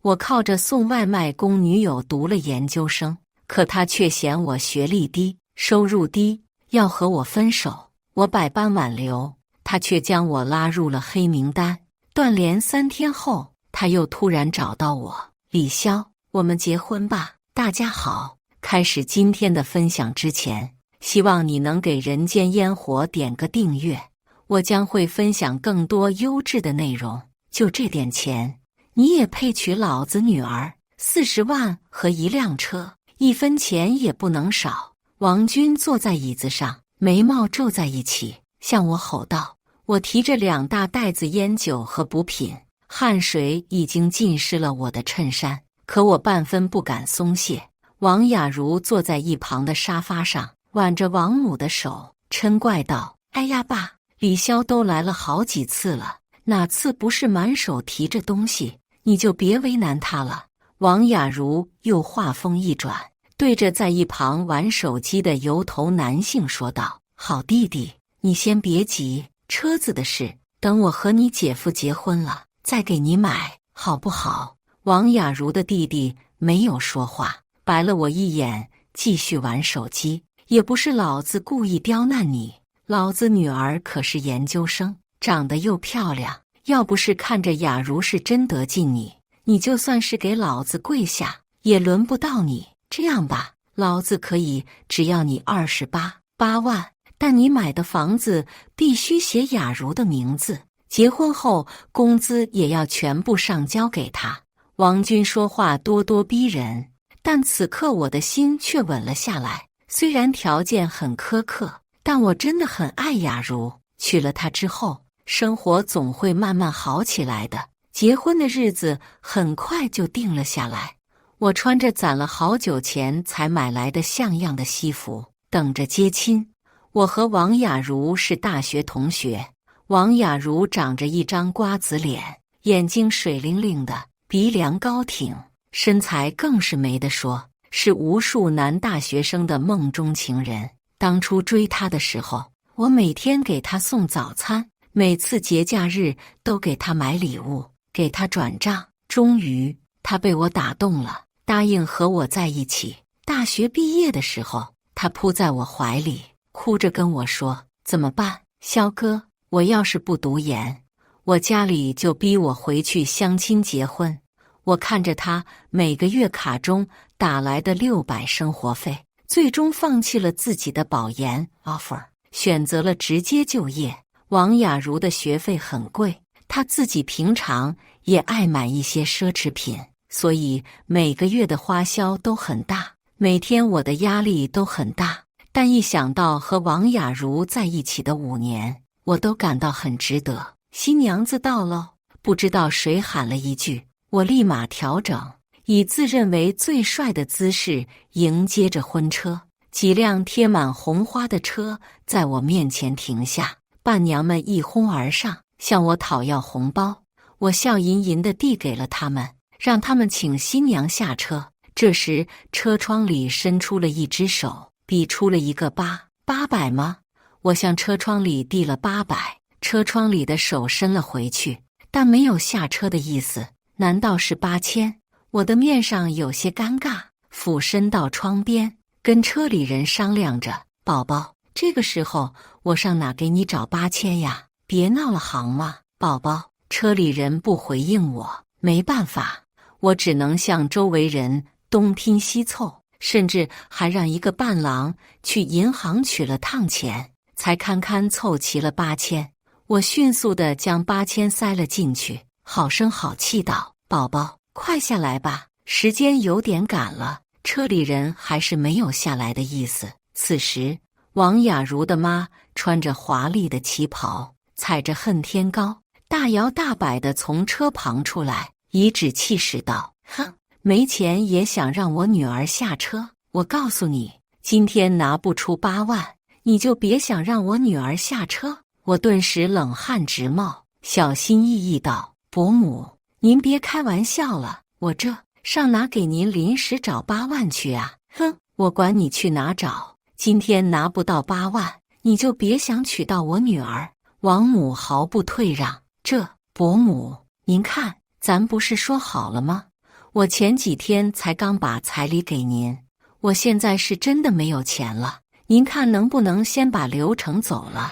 我靠着送外卖供女友读了研究生，可她却嫌我学历低，收入低，要和我分手。我百般挽留，她却将我拉入了黑名单。断联3天后，她又突然找到我，李潇，我们结婚吧。大家好，开始今天的分享之前，希望你能给人间烟火点个订阅，我将会分享更多优质的内容。就这点钱，你也配娶老子女儿？40万和1辆车，1分钱也不能少。王军坐在椅子上，眉毛皱在一起，向我吼道。我提着2大袋子烟酒和补品，汗水已经浸湿了我的衬衫，可我半分不敢松懈。王雅茹坐在一旁的沙发上，挽着王母的手，嗔怪道：哎呀爸，李潇都来了好几次了，哪次不是满手提着东西？你就别为难他了。王雅茹又话锋一转，对着在一旁玩手机的油头男性说道：好弟弟，你先别急，车子的事等我和你姐夫结婚了再给你买，好不好？王雅茹的弟弟没有说话，白了我一眼，继续玩手机。也不是老子故意刁难你，老子女儿可是研究生，长得又漂亮，要不是看着雅茹是真得进你，你就算是给老子跪下也轮不到你。这样吧，老子可以只要你28万，但你买的房子必须写雅茹的名字，结婚后工资也要全部上交给她。王军说话咄咄逼人，但此刻我的心却稳了下来。虽然条件很苛刻，但我真的很爱雅茹，娶了她之后，生活总会慢慢好起来的。结婚的日子很快就定了下来，我穿着攒了好久钱才买来的像样的西服，等着接亲。我和王雅茹是大学同学，王雅茹长着一张瓜子脸，眼睛水灵灵的，鼻梁高挺，身材更是没得说，是无数男大学生的梦中情人。当初追她的时候，我每天给她送早餐，每次节假日都给她买礼物，给她转账。终于，她被我打动了，答应和我在一起。大学毕业的时候，她扑在我怀里，哭着跟我说：怎么办？肖哥，我要是不读研，我家里就逼我回去相亲结婚。我看着他每个月卡中打来的600生活费，最终放弃了自己的保研 offer， 选择了直接就业。王雅茹的学费很贵，她自己平常也爱买一些奢侈品，所以每个月的花销都很大，每天我的压力都很大。但一想到和王雅茹在一起的5年，我都感到很值得。新娘子到了，不知道谁喊了一句，我立马调整，以自认为最帅的姿势迎接着婚车。几辆贴满红花的车在我面前停下，伴娘们一哄而上，向我讨要红包。我笑吟吟地递给了他们，让他们请新娘下车。这时，车窗里伸出了一只手，比出了一个800吗？我向车窗里递了800，车窗里的手伸了回去，但没有下车的意思。难道是8000？我的面上有些尴尬，俯身到窗边，跟车里人商量着：宝宝，这个时候我上哪给你找8000呀？别闹了行吗，宝宝。车里人不回应我，没办法，我只能向周围人东拼西凑，甚至还让一个伴郎去银行取了趟钱，才堪堪凑齐了8000。我迅速地将8000塞了进去，好声好气道：宝宝，快下来吧，时间有点赶了。车里人还是没有下来的意思。此时，王雅茹的妈穿着华丽的旗袍，踩着恨天高，大摇大摆地从车旁出来，颐指气使道：哼，没钱也想让我女儿下车？我告诉你，今天拿不出8万，你就别想让我女儿下车。我顿时冷汗直冒，小心翼翼道：伯母，您别开玩笑了，我这上哪给您临时找8万去啊？哼，我管你去哪找，今天拿不到8万，你就别想娶到我女儿。王母毫不退让：这伯母，您看，咱不是说好了吗？我前几天才刚把彩礼给您，我现在是真的没有钱了，您看能不能先把流程走了？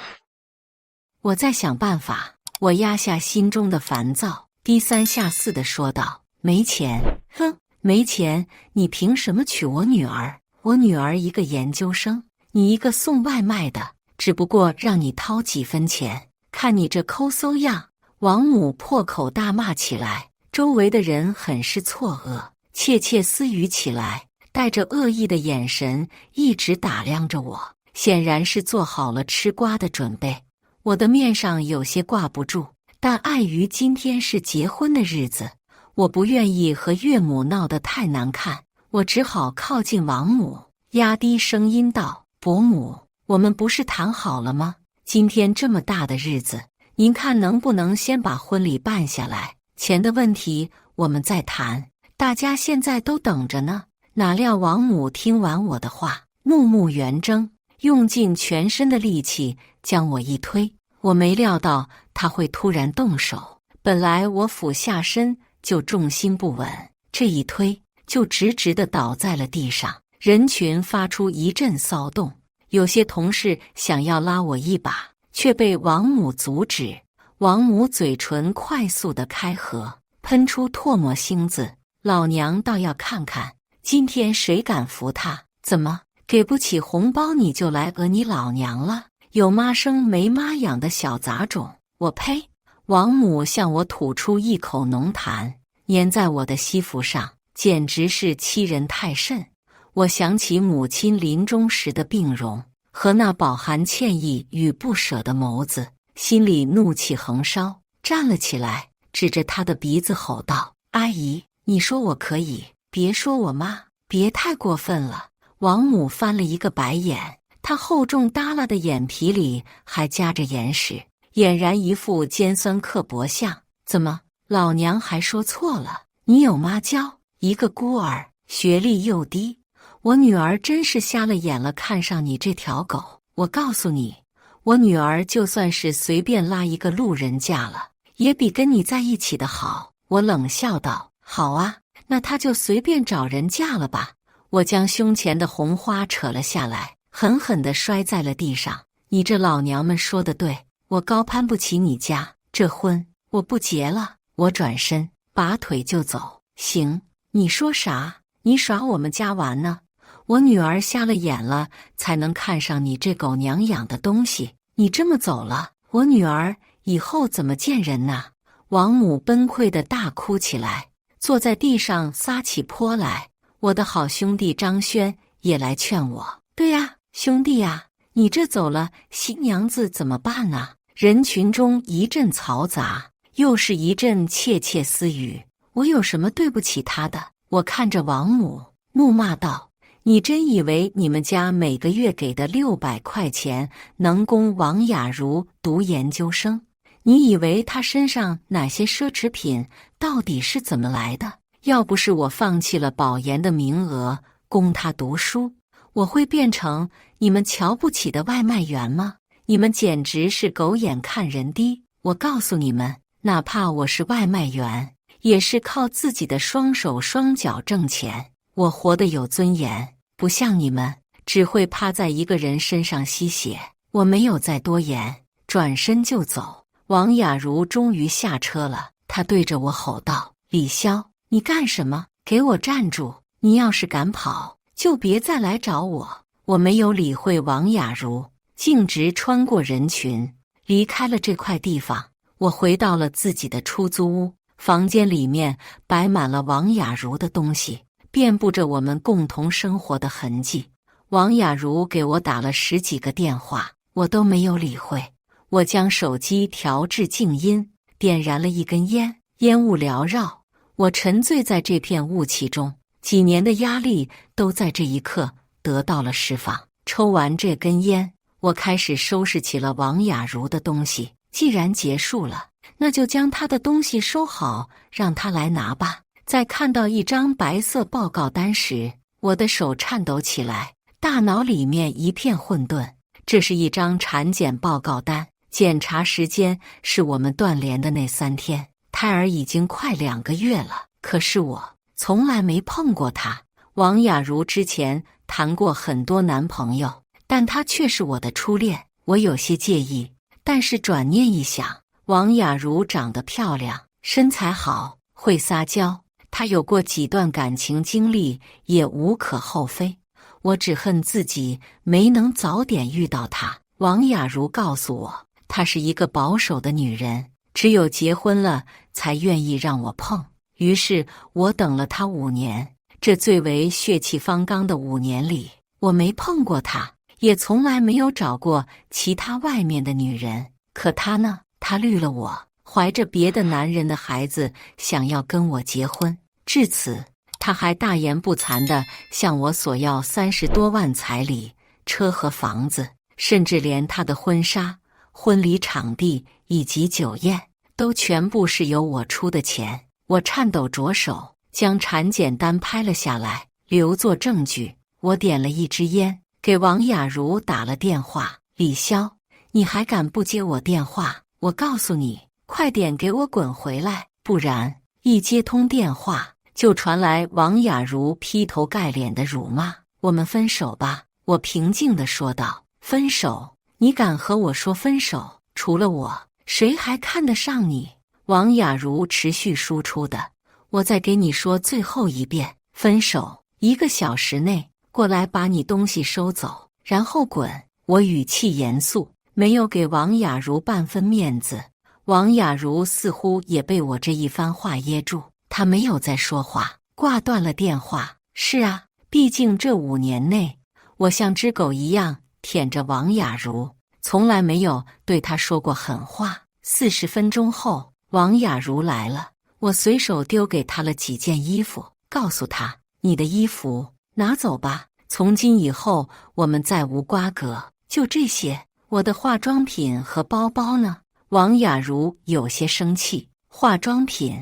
我再想办法。我压下心中的烦躁，低三下四地说道：没钱？哼，没钱？你凭什么娶我女儿？我女儿一个研究生，你一个送外卖的，只不过让你掏几分钱。看你这抠搜样！王母破口大骂起来，周围的人很是错愕，窃窃私语起来，带着恶意的眼神一直打量着我，显然是做好了吃瓜的准备。我的面上有些挂不住，但碍于今天是结婚的日子，我不愿意和岳母闹得太难看，我只好靠近王母，压低声音道：伯母，我们不是谈好了吗？今天这么大的日子，您看能不能先把婚礼办下来？钱的问题我们再谈，大家现在都等着呢。哪料王母听完我的话，怒目圆睁，用尽全身的力气将我一推。我没料到他会突然动手，本来我俯下身就重心不稳，这一推就直直地倒在了地上。人群发出一阵骚动，有些同事想要拉我一把，却被王母阻止。王母嘴唇快速地开合，喷出唾沫星子。老娘倒要看看，今天谁敢服她？怎么，给不起红包你就来讹你老娘了？有妈生没妈养的小杂种！我呸！王母向我吐出一口浓痰，粘在我的西服上，简直是欺人太甚。我想起母亲临终时的病容和那饱含歉意与不舍的眸子，心里怒气横烧，站了起来，指着她的鼻子吼道：阿姨，你说我可以，别说我妈，别太过分了。王母翻了一个白眼，她厚重耷拉的眼皮里还夹着眼屎，俨然一副尖酸刻薄相。怎么，老娘还说错了？你有妈教，一个孤儿，学历又低，我女儿真是瞎了眼了，看上你这条狗。我告诉你，我女儿就算是随便拉一个路人嫁了，也比跟你在一起的好。我冷笑道：好啊，那她就随便找人嫁了吧。我将胸前的红花扯了下来，狠狠地摔在了地上。你这老娘们说的对，我高攀不起你家，这婚我不结了。我转身拔腿就走。行，你说啥？你耍我们家玩呢？我女儿瞎了眼了，才能看上你这狗娘养的东西。你这么走了，我女儿以后怎么见人呢？王母崩溃地大哭起来，坐在地上撒起泼来。我的好兄弟张轩也来劝我：对呀，兄弟呀，你这走了，新娘子怎么办呢？人群中一阵嘈杂，又是一阵窃窃私语。我有什么对不起她的？我看着王母，怒骂道：你真以为你们家每个月给的600块钱能供王雅茹读研究生？你以为她身上哪些奢侈品到底是怎么来的？要不是我放弃了保研的名额供她读书，我会变成你们瞧不起的外卖员吗？你们简直是狗眼看人低！我告诉你们，哪怕我是外卖员，也是靠自己的双手双脚挣钱。我活得有尊严，不像你们只会趴在一个人身上吸血。我没有再多言，转身就走。王雅茹终于下车了，她对着我吼道：李潇，你干什么？给我站住！你要是敢跑，就别再来找我。我没有理会王雅茹，径直穿过人群，离开了这块地方。我回到了自己的出租屋，房间里面摆满了王雅茹的东西，遍布着我们共同生活的痕迹。王雅茹给我打了10几个电话，我都没有理会。我将手机调至静音，点燃了一根烟，烟雾缭绕，我沉醉在这片雾气中，几年的压力都在这一刻得到了释放。抽完这根烟，我开始收拾起了王雅茹的东西。既然结束了，那就将她的东西收好，让她来拿吧。在看到一张白色报告单时，我的手颤抖起来，大脑里面一片混沌。这是一张产检报告单，检查时间是我们断联的那3天，胎儿已经快2个月了。可是我从来没碰过她。王雅茹之前谈过很多男朋友，但她却是我的初恋，我有些介意。但是转念一想，王雅茹长得漂亮，身材好，会撒娇，她有过几段感情经历也无可厚非。我只恨自己没能早点遇到她。王雅茹告诉我，她是一个保守的女人，只有结婚了才愿意让我碰。于是我等了她5年，这最为血气方刚的5年里，我没碰过她，也从来没有找过其他外面的女人。可她呢？她绿了我，怀着别的男人的孩子，想要跟我结婚。至此，她还大言不惭地向我索要30多万彩礼、车和房子，甚至连她的婚纱、婚礼场地以及酒宴都全部是由我出的钱。我颤抖着手将产检单拍了下来，留作证据。我点了一支烟，给王雅茹打了电话：“李潇，你还敢不接我电话？我告诉你，快点给我滚回来，不然……”一接通电话，就传来王雅茹劈头盖脸的辱骂：“我们分手吧！”我平静地说道：“分手？你敢和我说分手？除了我，谁还看得上你？”王雅茹持续输出的：“我再给你说最后一遍，分手！1个小时内过来把你东西收走，然后滚！”我语气严肃，没有给王雅茹半分面子。王雅茹似乎也被我这一番话噎住，她没有再说话，挂断了电话。是啊，毕竟这5年内，我像只狗一样舔着王雅茹，从来没有对她说过狠话。40分钟后，王雅茹来了，我随手丢给她了几件衣服，告诉她：“你的衣服拿走吧，从今以后我们再无瓜葛。”就这些，我的化妆品和包包呢？王雅茹有些生气。化妆品？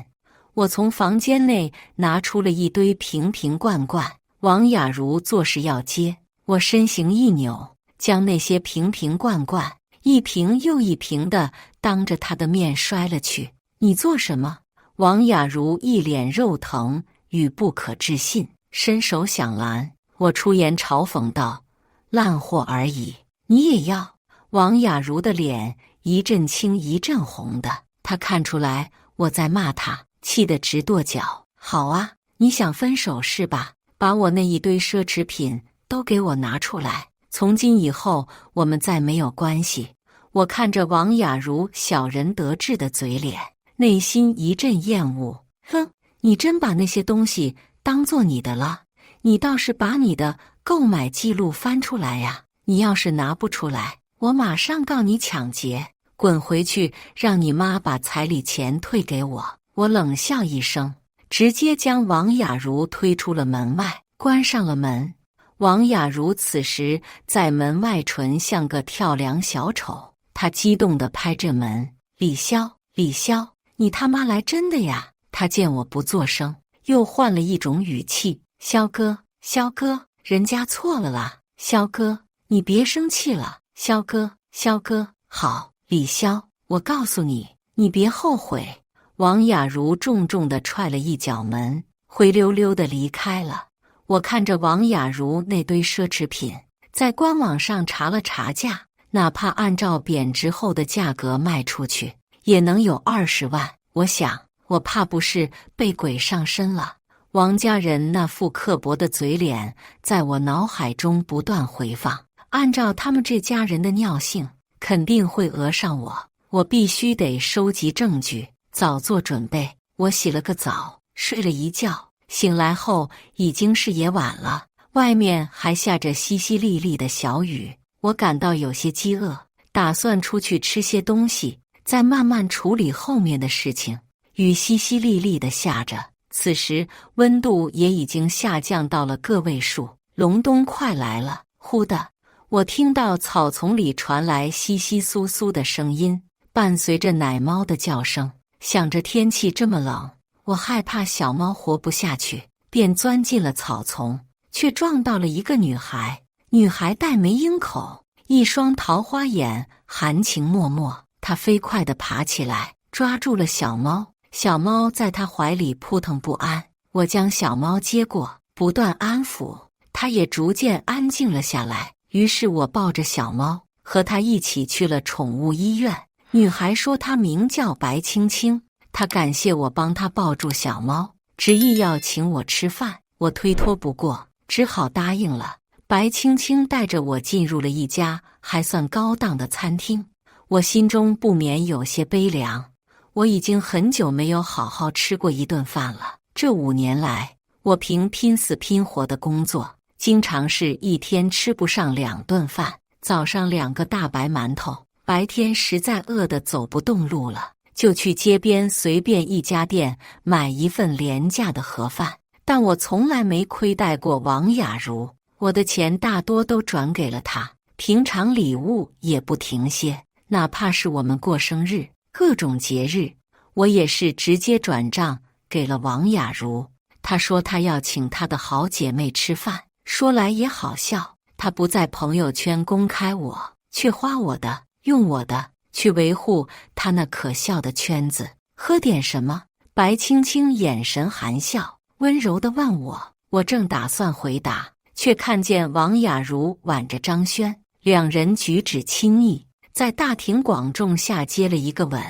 我从房间内拿出了一堆瓶瓶罐罐。王雅茹作势要接，我身形一扭，将那些瓶瓶罐罐一瓶又一瓶的当着她的面摔了去。你做什么？王雅茹一脸肉疼与不可置信，伸手想拦，我出言嘲讽道：“烂货而已，你也要？”王雅茹的脸一阵青一阵红的，她看出来我在骂她，气得直跺脚。好啊，你想分手是吧？把我那一堆奢侈品都给我拿出来，从今以后我们再没有关系。我看着王雅茹小人得志的嘴脸，内心一阵厌恶。哼，你真把那些东西当做你的了？你倒是把你的购买记录翻出来呀！你要是拿不出来，我马上告你抢劫！滚回去，让你妈把彩礼钱退给我！我冷笑一声，直接将王雅茹推出了门外，关上了门。王雅茹此时在门外纯像个跳梁小丑，她激动地拍着门：“李潇，李潇，你他妈来真的呀！”她见我不作声，又换了一种语气：“潇哥，潇哥，人家错了啦，潇哥，你别生气了，潇哥，潇哥，好，李潇，我告诉你，你别后悔。”王雅茹重重地踹了一脚门，灰溜溜地离开了。我看着王雅茹那堆奢侈品，在官网上查了查价，哪怕按照贬值后的价格卖出去，也能有20万。我想，我怕不是被鬼上身了。王家人那副刻薄的嘴脸在我脑海中不断回放，按照他们这家人的尿性，肯定会讹上我。我必须得收集证据，早做准备。我洗了个澡，睡了一觉，醒来后已经是夜晚了，外面还下着淅淅沥沥的小雨。我感到有些饥饿，打算出去吃些东西，再慢慢处理后面的事情。雨淅淅沥沥地下着，此时温度也已经下降到了个位数，隆冬快来了。忽的，我听到草丛里传来窸窸窣窣的声音，伴随着奶猫的叫声。想着天气这么冷，我害怕小猫活不下去，便钻进了草丛，却撞到了一个女孩。女孩黛眉鹰口，一双桃花眼，含情脉脉。她飞快地爬起来，抓住了小猫。小猫在她怀里扑腾不安。我将小猫接过，不断安抚，它也逐渐安静了下来。于是我抱着小猫，和它一起去了宠物医院。女孩说她名叫白青青，她感谢我帮她抱住小猫，执意要请我吃饭。我推脱不过，只好答应了。白青青带着我进入了一家还算高档的餐厅，我心中不免有些悲凉。我已经很久没有好好吃过一顿饭了。这5年来，我凭拼死拼活的工作，经常是一天吃不上2顿饭。早上2个大白馒头，白天实在饿得走不动路了，就去街边随便一家店买一份廉价的盒饭。但我从来没亏待过王雅茹，我的钱大多都转给了她，平常礼物也不停歇，哪怕是我们过生日、各种节日，我也是直接转账给了王雅茹。她说她要请她的好姐妹吃饭，说来也好笑，她不在朋友圈公开我，却花我的、用我的去维护她那可笑的圈子。喝点什么？白青青眼神含笑，温柔地问我。我正打算回答，却看见王雅茹挽着张轩，两人举止亲昵，在大庭广众下接了一个吻。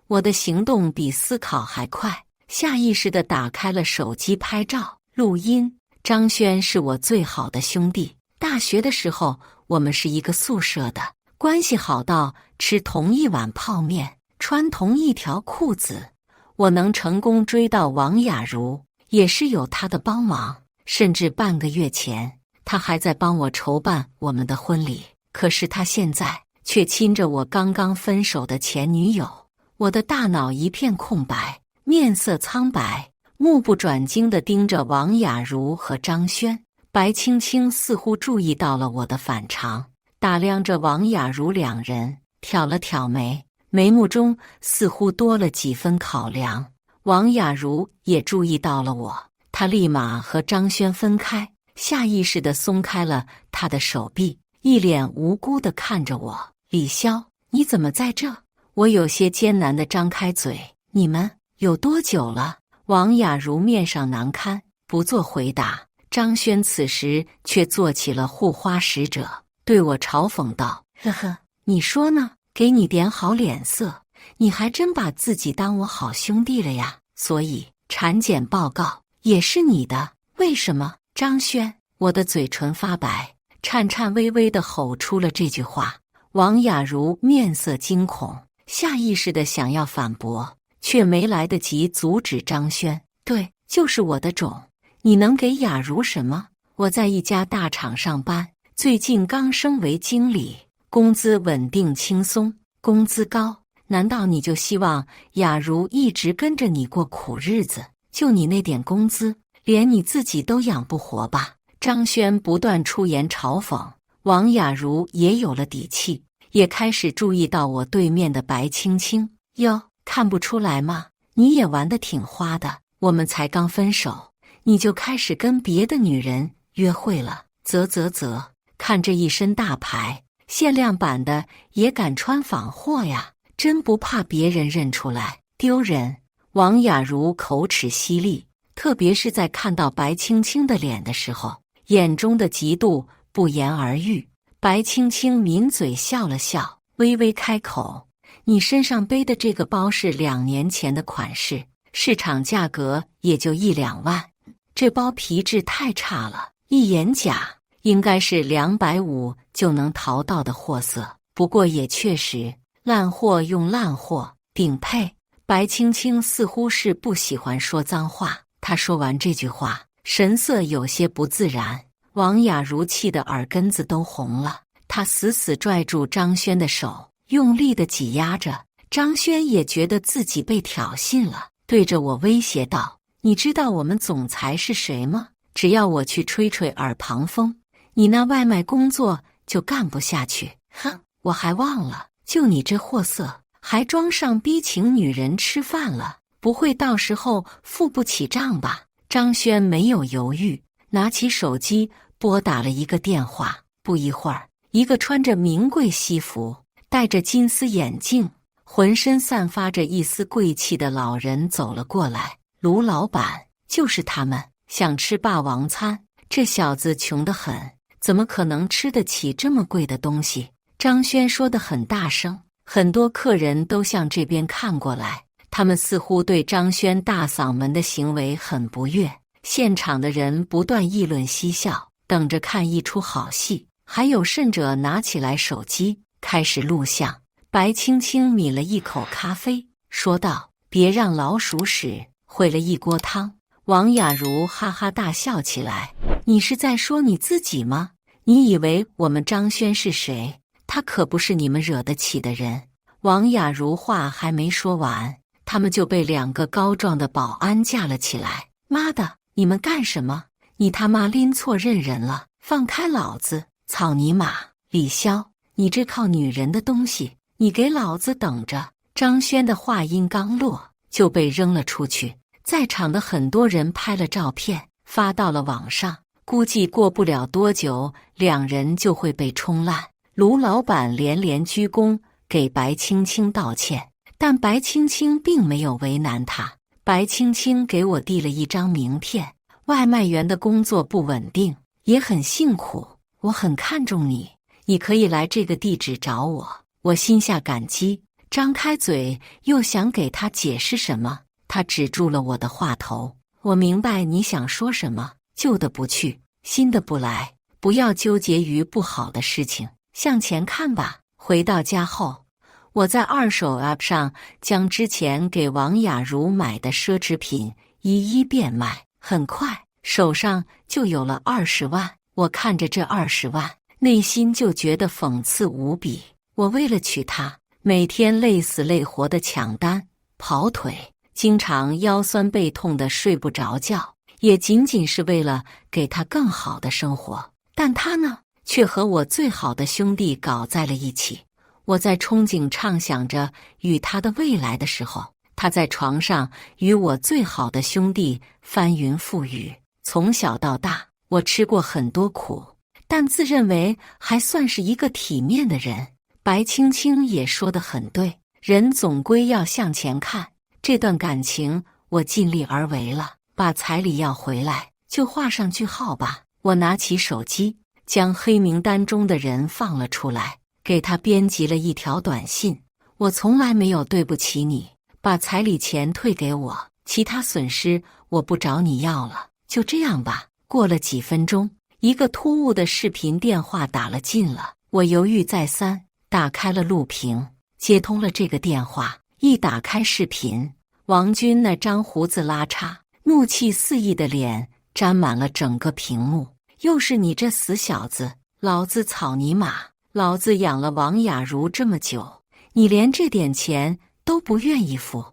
我的行动比思考还快，下意识地打开了手机拍照录音。张轩是我最好的兄弟，大学的时候我们是一个宿舍的，关系好到吃同一碗泡面，穿同一条裤子。我能成功追到王雅茹，也是有他的帮忙，甚至半个月前，他还在帮我筹办我们的婚礼。可是他现在却亲着我刚刚分手的前女友，我的大脑一片空白，面色苍白，目不转睛地盯着王雅茹和张轩。白青青似乎注意到了我的反常，打量着王雅茹两人，挑了挑眉，眉目中似乎多了几分考量。王雅茹也注意到了我，她立马和张轩分开，下意识地松开了他的手臂，一脸无辜地看着我。李潇，你怎么在这？我有些艰难地张开嘴。你们有多久了？王雅茹面上难堪，不做回答。张轩此时却做起了护花使者，对我嘲讽道：呵呵，你说呢？给你点好脸色，你还真把自己当我好兄弟了呀。所以产检报告也是你的，为什么？张轩，我的嘴唇发白，颤颤巍巍地吼出了这句话。王雅茹面色惊恐，下意识地想要反驳，却没来得及阻止张轩。对，就是我的种。你能给雅茹什么？我在一家大厂上班，最近刚升为经理，工资稳定轻松，工资高。难道你就希望雅茹一直跟着你过苦日子？就你那点工资，连你自己都养不活吧？张轩不断出言嘲讽，王雅茹也有了底气，也开始注意到我对面的白青青。哟，看不出来吗？你也玩得挺花的，我们才刚分手，你就开始跟别的女人约会了。看这一身大牌，限量版的也敢穿仿货呀，真不怕别人认出来，丢人。王雅茹口齿犀利，特别是在看到白青青的脸的时候，眼中的嫉妒不言而喻。白青青抿嘴笑了笑，微微开口：你身上背的这个包是2年前的款式，市场价格也就1-2万，这包皮质太差了，一眼假，应该是250就能淘到的货色。不过也确实，烂货用烂货，顶配。白青青似乎是不喜欢说脏话，她说完这句话，神色有些不自然。王雅茹气得耳根子都红了，她死死拽住张轩的手，用力地挤压着。张轩也觉得自己被挑衅了，对着我威胁道：你知道我们总裁是谁吗？只要我去吹吹耳旁风，你那外卖工作就干不下去。哼，我还忘了，就你这货色，还装上逼请女人吃饭了，不会到时候付不起账吧？张轩没有犹豫，拿起手机拨打了一个电话。不一会儿，一个穿着名贵西服、戴着金丝眼镜、浑身散发着一丝贵气的老人走了过来。卢老板，就是他们想吃霸王餐。这小子穷得很，怎么可能吃得起这么贵的东西？张轩说得很大声，很多客人都向这边看过来，他们似乎对张轩大嗓门的行为很不悦。现场的人不断议论嬉笑，等着看一出好戏。还有甚者拿起来手机开始录像。白青青抿了一口咖啡，说道：“别让老鼠屎毁了一锅汤。”王雅茹哈哈大笑起来：“你是在说你自己吗？你以为我们张轩是谁？他可不是你们惹得起的人。”王雅茹话还没说完，他们就被2个高壮的保安架了起来。“妈的，你们干什么？你他妈拎错认人了！放开老子！草泥马！李潇，你这靠女人的东西，你给老子等着！”张轩的话音刚落，就被扔了出去。在场的很多人拍了照片，发到了网上。估计过不了多久，2人就会被冲烂。卢老板连连鞠躬，给白青青道歉，但白青青并没有为难他。白青青给我递了一张名片，外卖员的工作不稳定，也很辛苦，我很看重你，你可以来这个地址找我。我心下感激，张开嘴又想给他解释什么，他止住了我的话头。我明白你想说什么，旧的不去，新的不来，不要纠结于不好的事情，向前看吧。回到家后，我在二手 App 上将之前给王雅茹买的奢侈品一一变卖，很快手上就有了20万。我看着这20万，内心就觉得讽刺无比。我为了娶她，每天累死累活的抢单、跑腿，经常腰酸背痛的睡不着觉，也仅仅是为了给她更好的生活。但她呢，却和我最好的兄弟搞在了一起。我在憧憬畅想着与他的未来的时候，他在床上与我最好的兄弟翻云覆雨。从小到大，我吃过很多苦，但自认为还算是一个体面的人。白青青也说得很对，人总归要向前看。这段感情我尽力而为了，把彩礼要回来就画上句号吧。我拿起手机，将黑名单中的人放了出来，给他编辑了一条短信：我从来没有对不起你，把彩礼钱退给我，其他损失我不找你要了，就这样吧。过了几分钟，一个突兀的视频电话打了进了，我犹豫再三，打开了录屏，接通了这个电话。一打开视频，王军那张胡子拉碴、怒气四溢的脸沾满了整个屏幕。又是你这死小子，老子草泥马，老子养了王雅茹这么久，你连这点钱都不愿意付。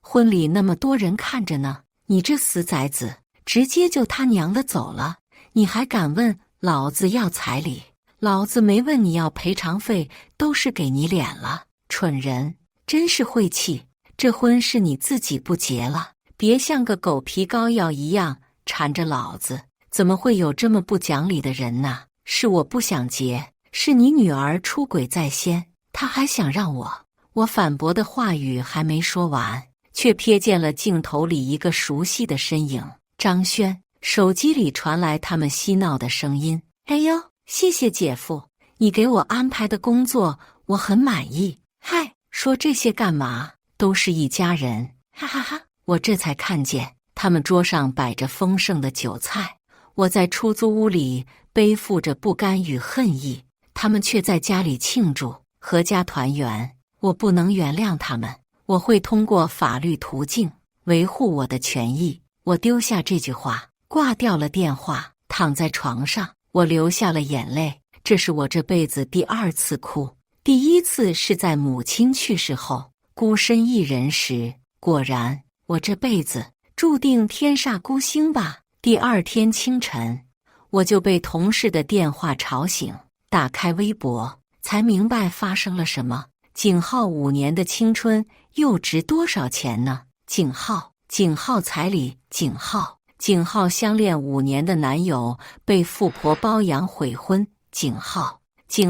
婚礼那么多人看着呢，你这死崽子，直接就他娘的走了，你还敢问老子要彩礼？老子没问你要赔偿费，都是给你脸了。蠢人，真是晦气，这婚是你自己不结了，别像个狗皮膏药一样缠着老子。怎么会有这么不讲理的人呢？是我不想结，是你女儿出轨在先，她还想让我反驳的话语还没说完，却瞥见了镜头里一个熟悉的身影，张轩。手机里传来他们嬉闹的声音：“哎呦，谢谢姐夫，你给我安排的工作我很满意。嗨，说这些干嘛？都是一家人，哈哈哈。”我这才看见他们桌上摆着丰盛的酒菜。我在出租屋里背负着不甘与恨意，他们却在家里庆祝，阖家团圆。我不能原谅他们，我会通过法律途径维护我的权益。我丢下这句话，挂掉了电话，躺在床上，我流下了眼泪。这是我这辈子第2次哭，第1次是在母亲去世后，孤身一人时。果然，我这辈子注定天煞孤星吧。第2天清晨，我就被同事的电话吵醒，打开微博，才明白发生了什么。景浩5年的青春又值多少钱呢？景浩彩礼，景浩相恋5年的男友被富婆包养悔婚，景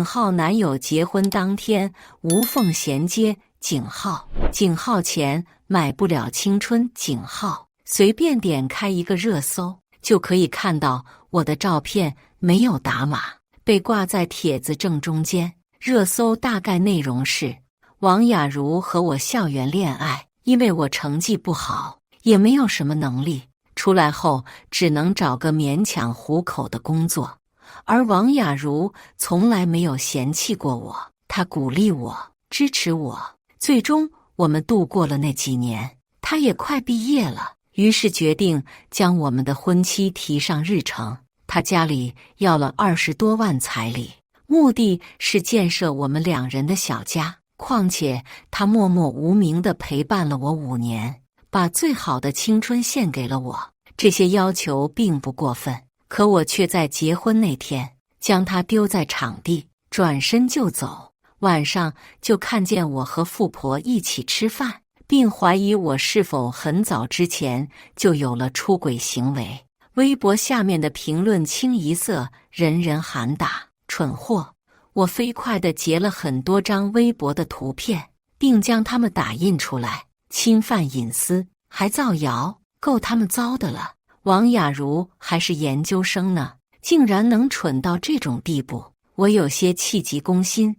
浩男友结婚当天无缝衔接，景浩钱买不了青春，景浩随便点开一个热搜，就可以看到我的照片没有打码，被挂在帖子正中间。热搜大概内容是：王雅茹和我校园恋爱，因为我成绩不好，也没有什么能力，出来后只能找个勉强糊口的工作。而王雅茹从来没有嫌弃过我，她鼓励我，支持我。最终我们度过了那几年，她也快毕业了，于是决定将我们的婚期提上日程。她家里要了20多万彩礼，目的是建设我们2人的小家。况且她默默无名地陪伴了我5年，把最好的青春献给了我。这些要求并不过分，可我却在结婚那天将她丢在场地，转身就走。晚上就看见我和富婆一起吃饭，并怀疑我是否很早之前就有了出轨行为。微博下面的评论清一色，人人喊打，蠢货。我飞快地截了很多张微博的图片，并将它们打印出来。侵犯隐私，还造谣，够他们糟的了。王雅茹还是研究生呢，竟然能蠢到这种地步，我有些气急攻心。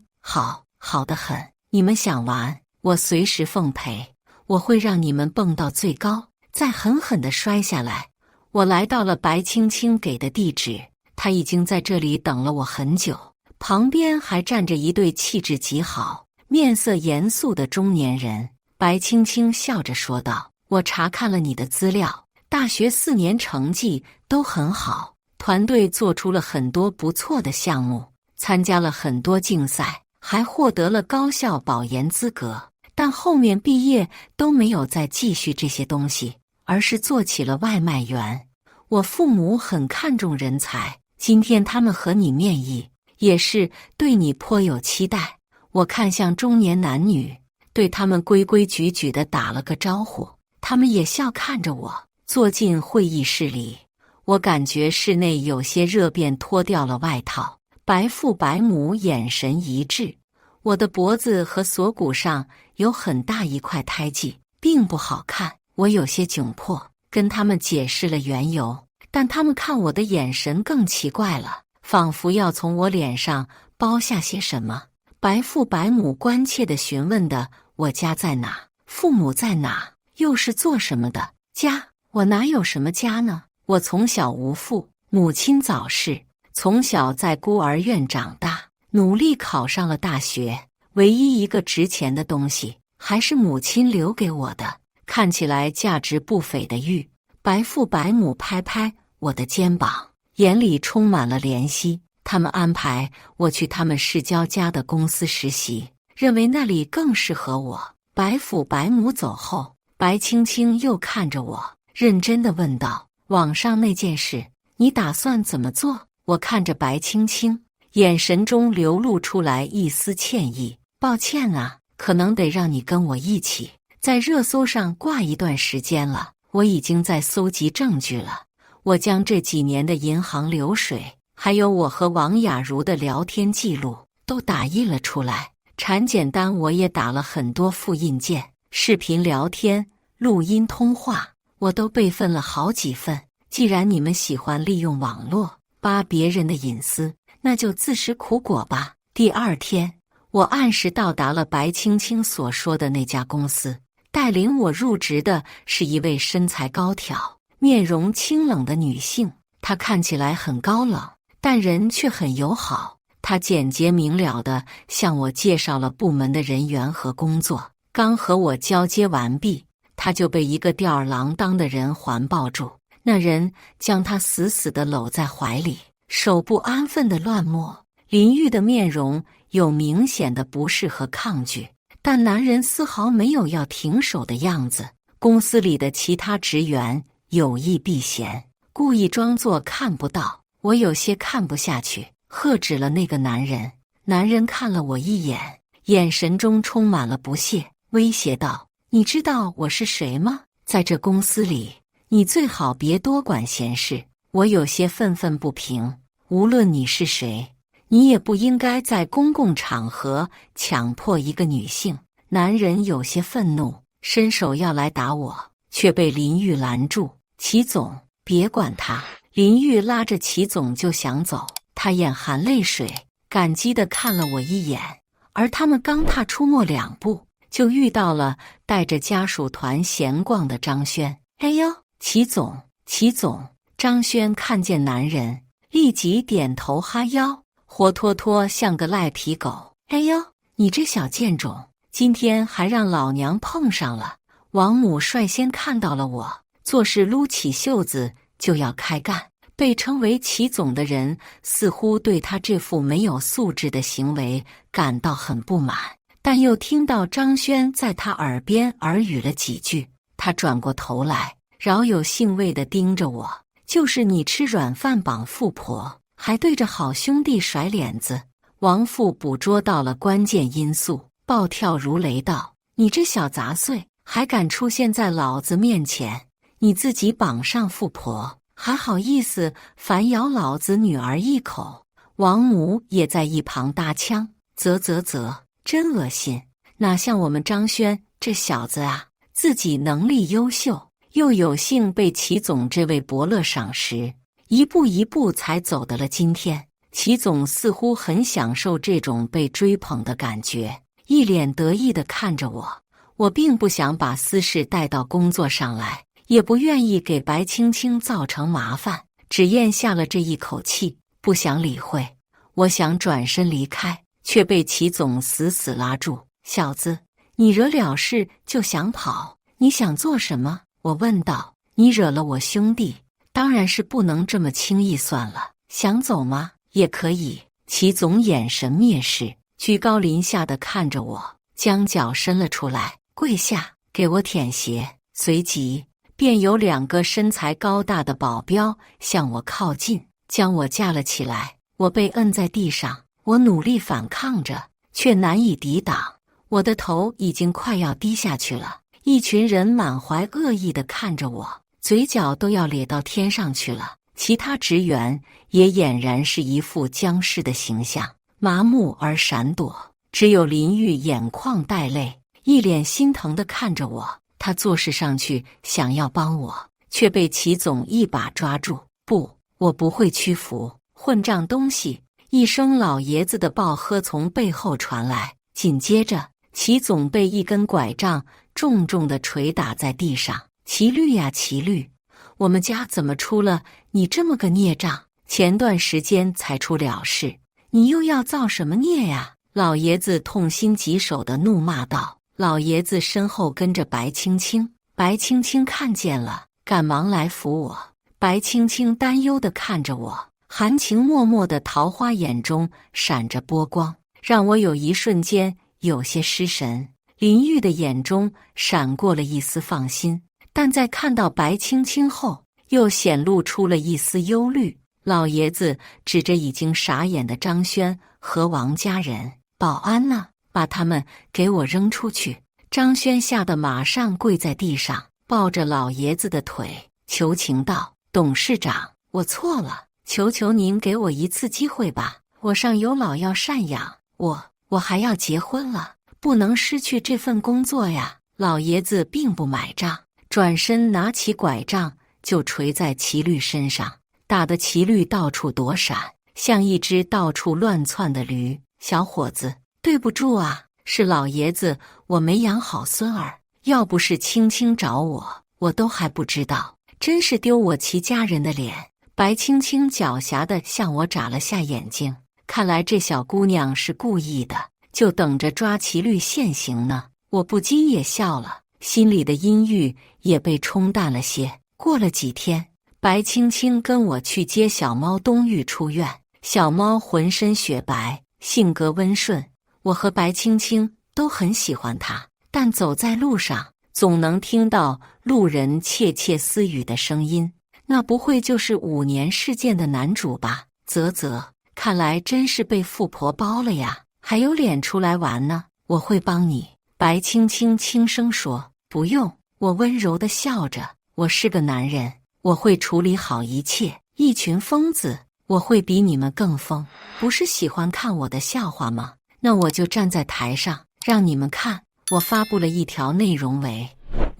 好得很，你们想玩，我随时奉陪，我会让你们蹦到最高，再狠狠地摔下来。我来到了白青青给的地址，她已经在这里等了我很久，旁边还站着一对气质极好、面色严肃的中年人。白青青笑着说道：“我查看了你的资料，大学4年成绩都很好，团队做出了很多不错的项目，参加了很多竞赛，还获得了高校保研资格，但后面毕业都没有再继续这些东西，而是做起了外卖员。我父母很看重人才，今天他们和你面议，也是对你颇有期待。”我看向中年男女，对他们规规矩矩地打了个招呼，他们也笑看着我，坐进会议室里。我感觉室内有些热，便脱掉了外套。白父白母眼神一致，我的脖子和锁骨上有很大一块胎记，并不好看。我有些窘迫，跟他们解释了缘由，但他们看我的眼神更奇怪了，仿佛要从我脸上剥下些什么。白父白母关切地询问的：“我家在哪？父母在哪？又是做什么的？”家？我哪有什么家呢？我从小无父，母亲早逝，从小在孤儿院长大，努力考上了大学。唯一一个值钱的东西，还是母亲留给我的，看起来价值不菲的玉。白父白母拍拍我的肩膀，眼里充满了怜惜。他们安排我去他们市郊家的公司实习，认为那里更适合我。白父白母走后，白青青又看着我，认真地问道：“网上那件事，你打算怎么做？”我看着白青青，眼神中流露出来一丝歉意：“抱歉啊，可能得让你跟我一起在热搜上挂一段时间了。我已经在搜集证据了，我将这几年的银行流水，还有我和王雅茹的聊天记录都打印了出来。产检单我也打了很多复印件，视频聊天、录音通话，我都备份了好几份。既然你们喜欢利用网络扒别人的隐私，那就自食苦果吧。”第2天，我按时到达了白青青所说的那家公司。带领我入职的是一位身材高挑、面容清冷的女性，她看起来很高冷，但人却很友好。她简洁明了地向我介绍了部门的人员和工作。刚和我交接完毕，她就被一个吊儿郎当的人环抱住。那人将她死死地搂在怀里，手不安分地乱摸。林玉的面容有明显的不适和抗拒，但男人丝毫没有要停手的样子。公司里的其他职员有意避嫌，故意装作看不到。我有些看不下去，喝止了那个男人。男人看了我一眼，眼神中充满了不屑，威胁道：“你知道我是谁吗？在这公司里，你最好别多管闲事。”我有些愤愤不平，无论你是谁，你也不应该在公共场合强迫一个女性。男人有些愤怒，伸手要来打我，却被林玉拦住。齐总，别管他。林玉拉着齐总就想走，他眼含泪水，感激地看了我一眼。而他们刚踏出没2步，就遇到了带着家属团闲逛的张轩。哎呦，齐总，齐总！张轩看见男人，立即点头哈腰，活脱脱像个赖皮狗。哎呦，你这小贱种，今天还让老娘碰上了！王母率先看到了我，做事撸起袖子就要开干。被称为齐总的人似乎对他这副没有素质的行为感到很不满，但又听到张轩在他耳边耳语了几句，他转过头来，饶有兴味地盯着我。就是你吃软饭绑富婆，还对着好兄弟甩脸子。王父捕捉到了关键因素，暴跳如雷道：“你这小杂碎，还敢出现在老子面前？你自己绑上富婆，还好意思反咬老子女儿一口？”王母也在一旁搭腔：“啧，真恶心！哪像我们张轩这小子啊，自己能力优秀，又有幸被齐总这位伯乐赏识，一步一步才走到了今天。”齐总似乎很享受这种被追捧的感觉，一脸得意地看着我。我并不想把私事带到工作上来，也不愿意给白青青造成麻烦，只咽下了这一口气，不想理会。我想转身离开，却被齐总死死拉住。小子，你惹了事就想跑，你想做什么？我问道。你惹了我兄弟，当然是不能这么轻易算了。想走吗？也可以。齐总眼神蔑视，居高临下地看着我，将脚伸了出来，跪下，给我舔鞋。随即便有2个身材高大的保镖向我靠近，将我架了起来。我被摁在地上，我努力反抗着，却难以抵挡。我的头已经快要低下去了。一群人满怀恶意地看着我，嘴角都要咧到天上去了。其他职员也俨然是一副僵尸的形象，麻木而闪躲。只有林玉眼眶带泪，一脸心疼地看着我。他作势上去想要帮我，却被齐总一把抓住。不，我不会屈服！混账东西！一声老爷子的暴喝从背后传来，紧接着齐总被一根拐杖重重地捶打在地上。齐律呀，齐律！我们家怎么出了你这么个孽障？前段时间才出了事，你又要造什么孽呀？老爷子痛心疾首地怒骂道。老爷子身后跟着白青青，白青青看见了，赶忙来扶我。白青青担忧地看着我，含情脉脉的桃花眼中闪着波光，让我有一瞬间有些失神。林玉的眼中闪过了一丝放心，但在看到白青青后，又显露出了一丝忧虑。老爷子指着已经傻眼的张轩和王家人：“保安呢？把他们给我扔出去！”张轩吓得马上跪在地上，抱着老爷子的腿，求情道：“董事长，我错了，求求您给我一次机会吧！我上有老要赡养，我还要结婚了，不能失去这份工作呀！”老爷子并不买账，转身拿起拐杖就捶在齐律身上，打得齐律到处躲闪，像一只到处乱窜的驴。小伙子，对不住啊，是老爷子我没养好孙儿，要不是青青找我，我都还不知道，真是丢我齐家人的脸。白青青狡黠地向我眨了下眼睛，看来这小姑娘是故意的，就等着抓齐律现行呢。我不禁也笑了，心里的阴郁也被冲淡了些。过了几天，白青青跟我去接小猫冬玉出院。小猫浑身雪白，性格温顺，我和白青青都很喜欢它，但走在路上总能听到路人窃窃私语的声音，那不会就是5年事件的男主吧？看来真是被富婆包了呀，还有脸出来玩呢？我会帮你。白青青轻声说。不用，我温柔地笑着，我是个男人，我会处理好一切。一群疯子，我会比你们更疯。不是喜欢看我的笑话吗？那我就站在台上让你们看。我发布了一条内容为：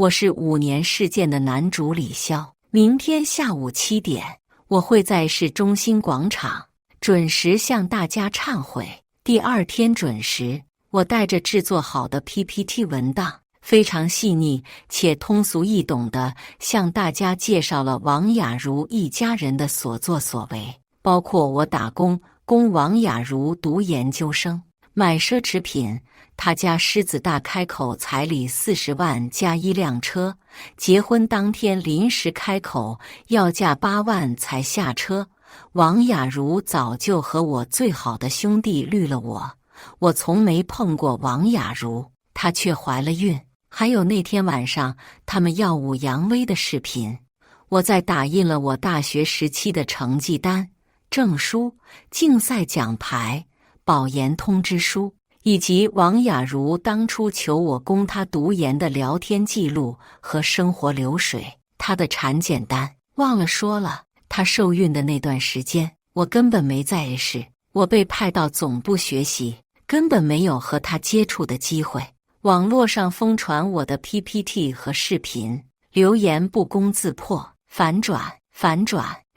我是5年事件的男主李潇，明天下午7点，我会在市中心广场准时向大家忏悔。第2天准时，我带着制作好的 PPT 文档，非常细腻且通俗易懂地向大家介绍了王雅茹一家人的所作所为，包括我打工供王雅茹读研究生、买奢侈品，他家狮子大开口彩礼40万加1辆车，结婚当天临时开口要价8万才下车。王雅茹早就和我最好的兄弟绿了我从没碰过王雅茹，她却怀了孕。还有那天晚上他们耀武扬威的视频，我在打印了我大学时期的成绩单、证书、竞赛奖牌、保研通知书，以及王雅茹当初求我供她读研的聊天记录和生活流水。她的产检单忘了说了，她受孕的那段时间我根本没在 A 市，我被派到总部学习，根本没有和她接触的机会。网络上疯传我的 PPT 和视频，留言不攻自破，反转，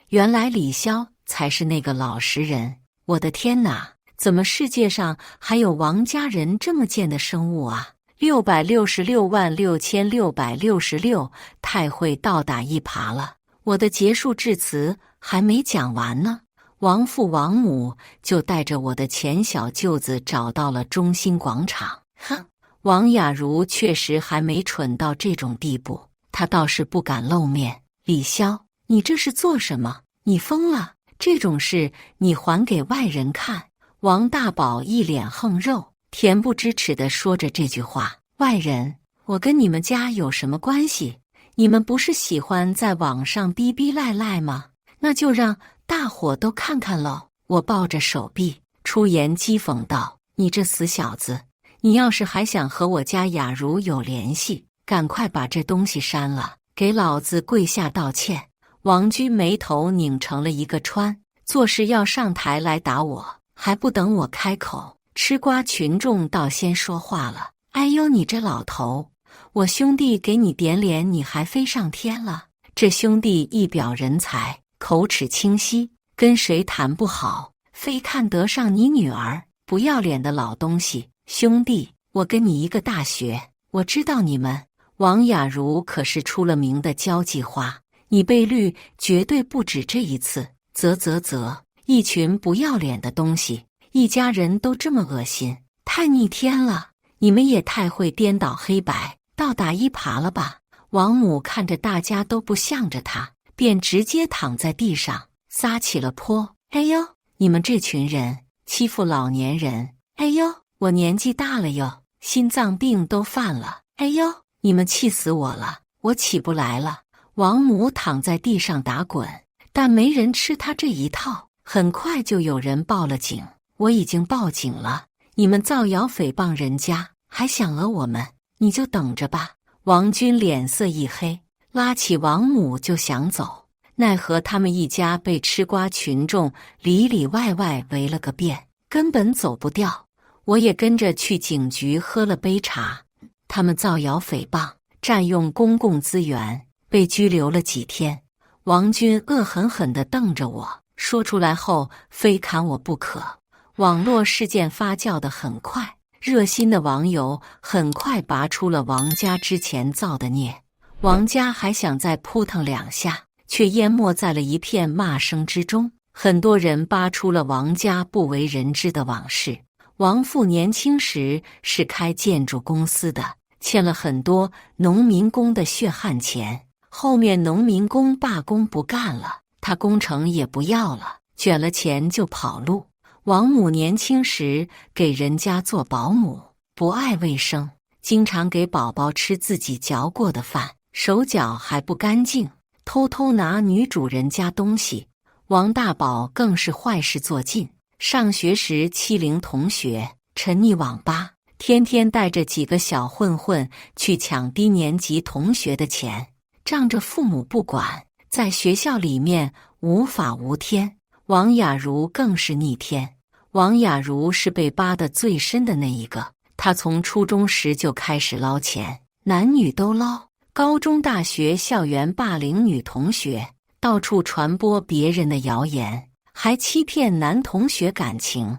原来李潇才是那个老实人。我的天哪，怎么世界上还有王家人这么贱的生物啊！6666666，太会倒打一耙了。我的结束致辞还没讲完呢，王父王母就带着我的前小舅子找到了中心广场。哼！王雅茹确实还没蠢到这种地步，她倒是不敢露面。李潇，你这是做什么？你疯了！这种事你还给外人看？王大宝一脸横肉，恬不知耻地说着这句话。外人？我跟你们家有什么关系？你们不是喜欢在网上逼逼赖赖吗？那就让大伙都看看喽！我抱着手臂，出言讥讽道：“你这死小子！你要是还想和我家雅茹有联系，赶快把这东西删了，给老子跪下道歉！”王军眉头拧成了一个川，做事要上台来打我，还不等我开口，吃瓜群众倒先说话了：“哎呦，你这老头，我兄弟给你点脸，你还飞上天了！”这兄弟一表人才，口齿清晰，跟谁谈不好，非看得上你女儿，不要脸的老东西！兄弟，我跟你一个大学，我知道你们。王雅茹可是出了名的交际花，你被绿绝对不止这一次。一群不要脸的东西，一家人都这么恶心，太逆天了！你们也太会颠倒黑白、倒打一耙了吧！王母看着大家都不向着他，便直接躺在地上撒起了泼。哎呦，你们这群人欺负老年人！哎呦，我年纪大了哟，心脏病都犯了！哎呦，你们气死我了，我起不来了！王母躺在地上打滚，但没人吃他这一套。很快就有人报了警，我已经报警了。你们造谣诽谤人家，还想讹我们，你就等着吧！王军脸色一黑，拉起王母就想走，奈何他们一家被吃瓜群众里里外外围了个遍，根本走不掉。我也跟着去警局喝了杯茶。他们造谣诽谤，占用公共资源，被拘留了几天。王军恶狠狠地瞪着我，说出来后非砍我不可。网络事件发酵得很快，热心的网友很快拔出了王家之前造的孽。王家还想再扑腾2下，却淹没在了一片骂声之中。很多人扒出了王家不为人知的往事。王父年轻时是开建筑公司的，欠了很多农民工的血汗钱。后面农民工罢工不干了，他工程也不要了，卷了钱就跑路。王母年轻时给人家做保姆，不爱卫生，经常给宝宝吃自己嚼过的饭，手脚还不干净，偷偷拿女主人家东西。王大宝更是坏事做尽，上学时欺凌同学，沉溺网吧，天天带着几个小混混去抢低年级同学的钱，仗着父母不管，在学校里面无法无天。王雅茹更是逆天。王雅茹是被扒得最深的那一个，她从初中时就开始捞钱，男女都捞，高中大学校园霸凌女同学，到处传播别人的谣言，还欺骗男同学感情。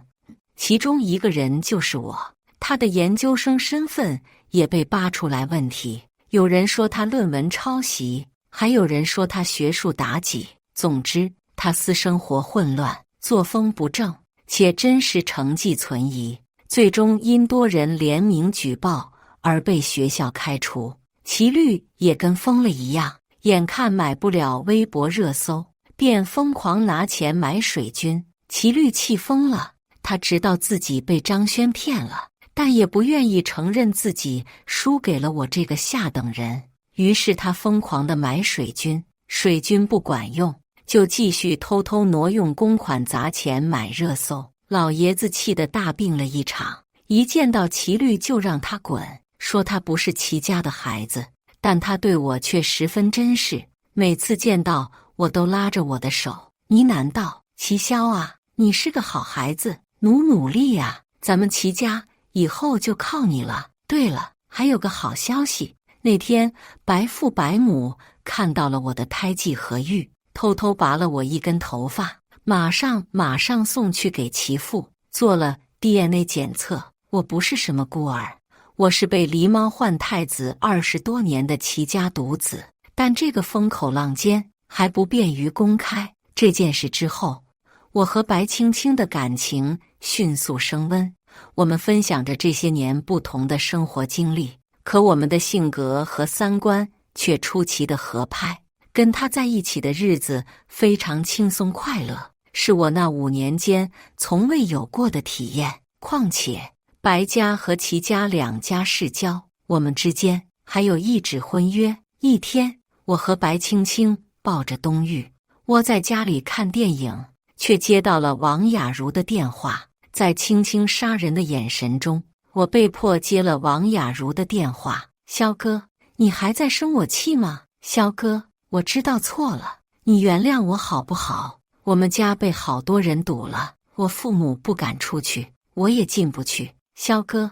其中一个人就是我，他的研究生身份也被扒出来问题。有人说他论文抄袭，还有人说他学术妲己。总之，他私生活混乱，作风不正，且真实成绩存疑，最终因多人联名举报而被学校开除。齐律也跟疯了一样，眼看买不了微博热搜，便疯狂拿钱买水军。齐律气疯了，他知道自己被张轩骗了，但也不愿意承认自己输给了我这个下等人。于是他疯狂地买水军，水军不管用，就继续偷偷挪用公款砸钱买热搜。老爷子气得大病了一场，一见到齐律就让他滚，说他不是齐家的孩子，但他对我却十分珍视，每次见到我都拉着我的手，呢喃道：“齐萧啊，你是个好孩子，努力呀，咱们齐家以后就靠你了。对了，还有个好消息，那天白父白母看到了我的胎记和玉，偷偷拔了我一根头发，马上送去给齐父做了 DNA 检测。我不是什么孤儿，我是被狸猫换太子20多年的齐家独子，但这个风口浪尖还不便于公开。这件事之后，我和白青青的感情迅速升温，我们分享着这些年不同的生活经历，可我们的性格和三观却出奇的合拍。跟他在一起的日子非常轻松快乐，是我那5年间从未有过的体验。况且白家和齐家2家世交，我们之间还有一纸婚约。一天，我和白青青抱着冬玉窝在家里看电影，却接到了王雅茹的电话。在青青杀人的眼神中，我被迫接了王雅茹的电话：“萧哥，你还在生我气吗？萧哥，我知道错了，你原谅我好不好？我们家被好多人堵了，我父母不敢出去，我也进不去。萧哥，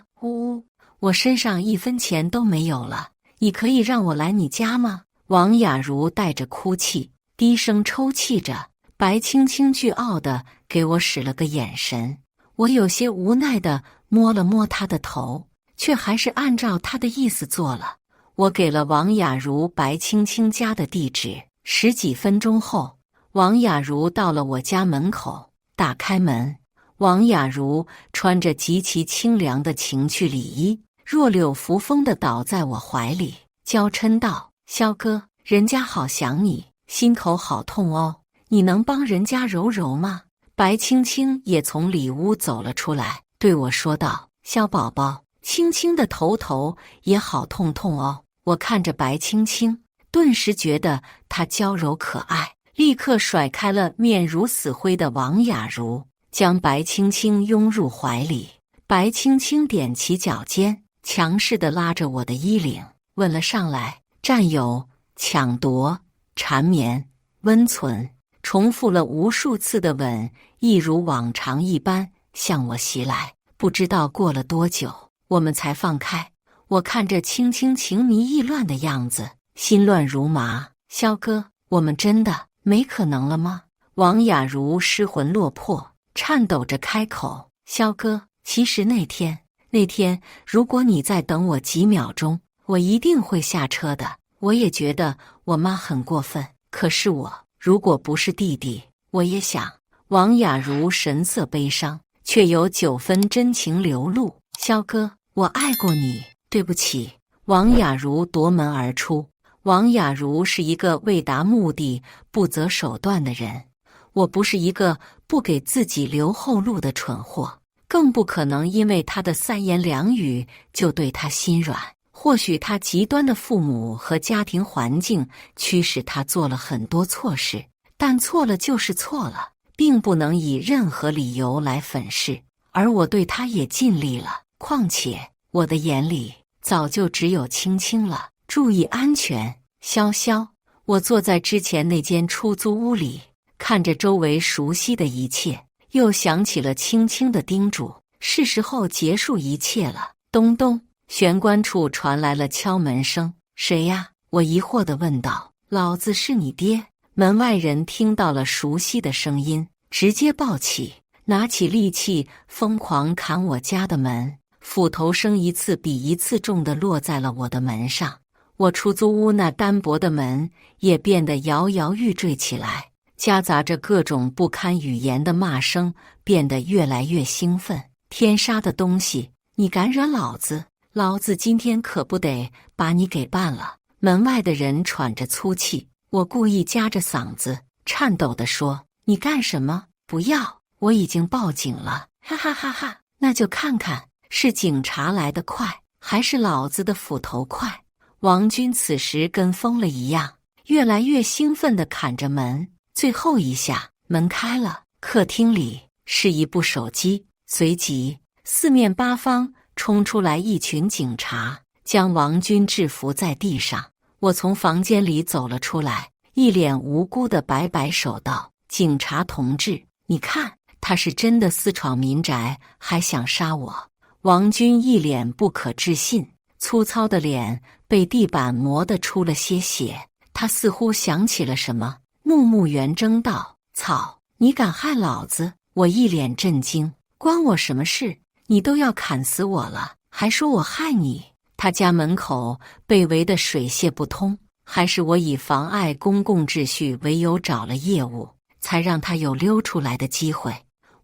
我身上1分钱都没有了，你可以让我来你家吗？”王雅茹带着哭泣，低声抽泣着。白青青倨傲地给我使了个眼神，我有些无奈地摸了摸她的头，却还是按照她的意思做了。我给了王雅茹白青青家的地址，10几分钟后，王雅茹到了我家门口，打开门，王雅茹穿着极其清凉的情趣礼衣，若柳扶风地倒在我怀里，娇嗔道：“萧哥，人家好想你，心口好痛哦，你能帮人家揉揉吗？”白青青也从里屋走了出来，对我说道：“萧宝宝，青青的头也好痛痛哦。”我看着白青青，顿时觉得她娇柔可爱，立刻甩开了面如死灰的王雅茹，将白青青拥入怀里。白青青踮起脚尖，强势地拉着我的衣领，吻了上来，占有、抢夺、缠绵、温存，重复了无数次的吻，一如往常一般向我袭来。不知道过了多久，我们才放开。我看着青青情迷意乱的样子，心乱如麻。萧哥，我们真的没可能了吗？王雅茹失魂落魄，颤抖着开口：“萧哥，其实那天，如果你再等我几秒钟，我一定会下车的。我也觉得我妈很过分，可是如果不是弟弟，我也想。”王雅茹神色悲伤，却有9分真情流露：“萧哥，我爱过你。对不起。”王雅茹夺门而出。王雅茹是一个为达目的不择手段的人，我不是一个不给自己留后路的蠢货，更不可能因为他的3言2语就对他心软。或许他极端的父母和家庭环境驱使他做了很多错事，但错了就是错了，并不能以任何理由来粉饰，而我对他也尽力了。况且我的眼里早就只有青青了。注意安全，潇潇。我坐在之前那间出租屋里，看着周围熟悉的一切，又想起了青青的叮嘱，是时候结束一切了。咚咚，玄关处传来了敲门声。谁呀？我疑惑地问道：“老子是你爹？”门外人听到了熟悉的声音，直接抱起，拿起利器疯狂砍我家的门，斧头声一次比一次重地落在了我的门上。我出租屋那单薄的门也变得摇摇欲坠起来，夹杂着各种不堪语言的骂声，变得越来越兴奋。天杀的东西，你敢惹老子，老子今天可不得把你给办了！门外的人喘着粗气，我故意夹着嗓子颤抖地说：“你干什么？不要！我已经报警了！”哈哈哈哈！那就看看是警察来得快，还是老子的斧头快。王军此时跟疯了一样，越来越兴奋地砍着门。最后一下，门开了，客厅里是一部手机，随即四面八方冲出来一群警察，将王军制服在地上。我从房间里走了出来，一脸无辜地摆摆手道：“警察同志，你看，他是真的私闯民宅，还想杀我。”王军一脸不可置信，粗糙的脸被地板磨得出了些血。他似乎想起了什么，怒目圆睁道：“操，你敢害老子！”我一脸震惊：“关我什么事？你都要砍死我了，还说我害你？”他家门口被围得水泄不通，还是我以妨碍公共秩序为由找了业务，才让他有溜出来的机会。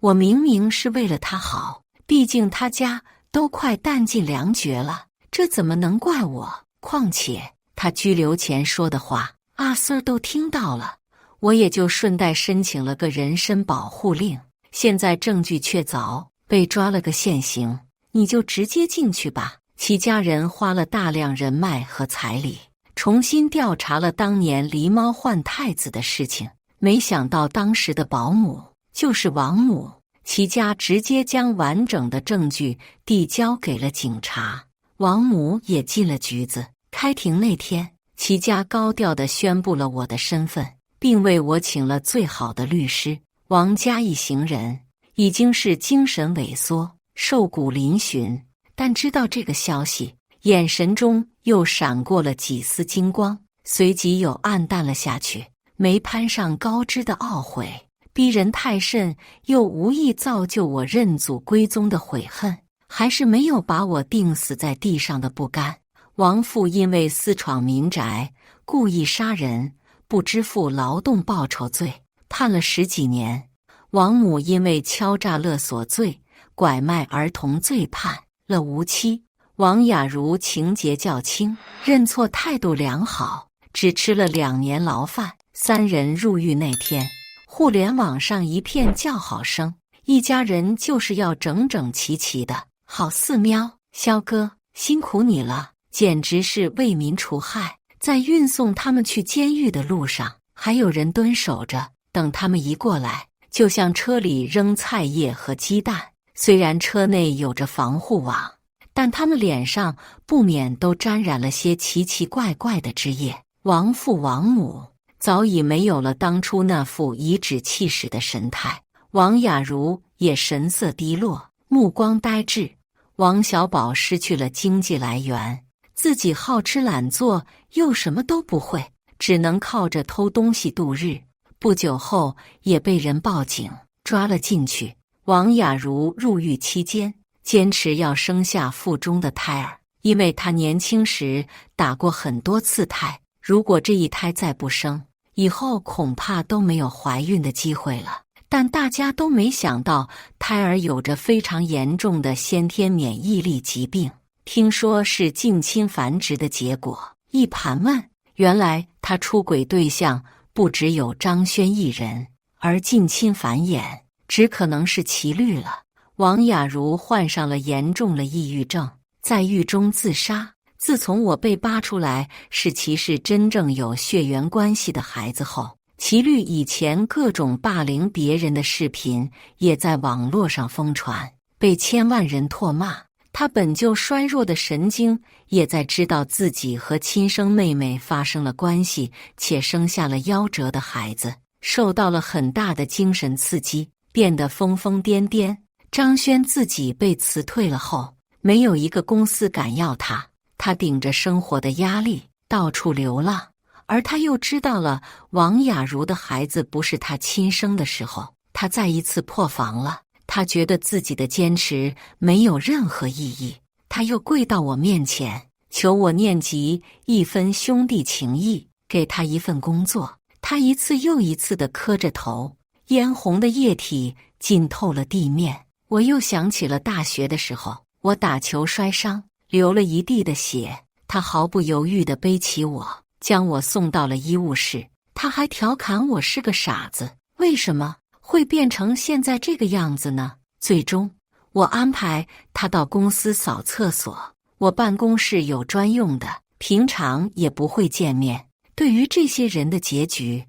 我明明是为了他好，毕竟他家都快弹尽粮绝了，这怎么能怪我？况且他拘留前说的话，阿 Sir 都听到了，我也就顺带申请了个人身保护令。现在证据确凿，被抓了个现行，你就直接进去吧。齐家人花了大量人脉和彩礼，重新调查了当年狸猫换太子的事情，没想到当时的保姆就是王母。齐家直接将完整的证据递交给了警察，王母也进了局子。开庭那天，齐家高调地宣布了我的身份，并为我请了最好的律师。王家一行人已经是精神萎缩，瘦骨嶙峋，但知道这个消息，眼神中又闪过了几丝金光，随即又暗淡了下去。没攀上高枝的懊悔，逼人太甚，又无意造就我认祖归宗的悔恨，还是没有把我钉死在地上的不甘。王父因为私闯民宅、故意杀人、不支付劳动报酬罪，判了10几年。王母因为敲诈勒索罪、拐卖儿童罪判了无期。王雅茹情节较轻，认错态度良好，只吃了2年牢饭。3人入狱那天，互联网上一片叫好声，一家人就是要整整齐齐的。好寺庙，萧哥辛苦你了，简直是为民除害。在运送他们去监狱的路上，还有人蹲守着，等他们一过来，就向车里扔菜叶和鸡蛋。虽然车内有着防护网，但他们脸上不免都沾染了些奇奇怪怪的汁液。王父王母早已没有了当初那副颐指气使的神态，王雅茹也神色低落，目光呆滞。王小宝失去了经济来源，自己好吃懒做，又什么都不会，只能靠着偷东西度日。不久后也被人报警抓了进去。王雅茹入狱期间，坚持要生下腹中的胎儿，因为她年轻时打过很多次胎，如果这一胎再不生，以后恐怕都没有怀孕的机会了。但大家都没想到，胎儿有着非常严重的先天免疫力疾病，听说是近亲繁殖的结果。一盘问，原来他出轨对象不只有张轩一人，而近亲繁衍只可能是齐律了。王雅茹患上了严重的抑郁症，在狱中自杀。自从我被扒出来是其是真正有血缘关系的孩子后，齐律以前各种霸凌别人的视频也在网络上疯传，被千万人唾骂。他本就衰弱的神经也在知道自己和亲生妹妹发生了关系，且生下了夭折的孩子，受到了很大的精神刺激，变得疯疯癫癫。张轩自己被辞退了后，没有一个公司敢要他，他顶着生活的压力，到处流浪，而他又知道了王雅茹的孩子不是他亲生的时候，他再一次破防了。他觉得自己的坚持没有任何意义，他又跪到我面前，求我念及一分兄弟情谊，给他一份工作。他一次又一次地磕着头，嫣红的液体浸透了地面。我又想起了大学的时候，我打球摔伤，流了一地的血，他毫不犹豫地背起我，将我送到了医务室。他还调侃我是个傻子，为什么会变成现在这个样子呢？最终，我安排他到公司扫厕所，我办公室有专用的，平常也不会见面。对于这些人的结局，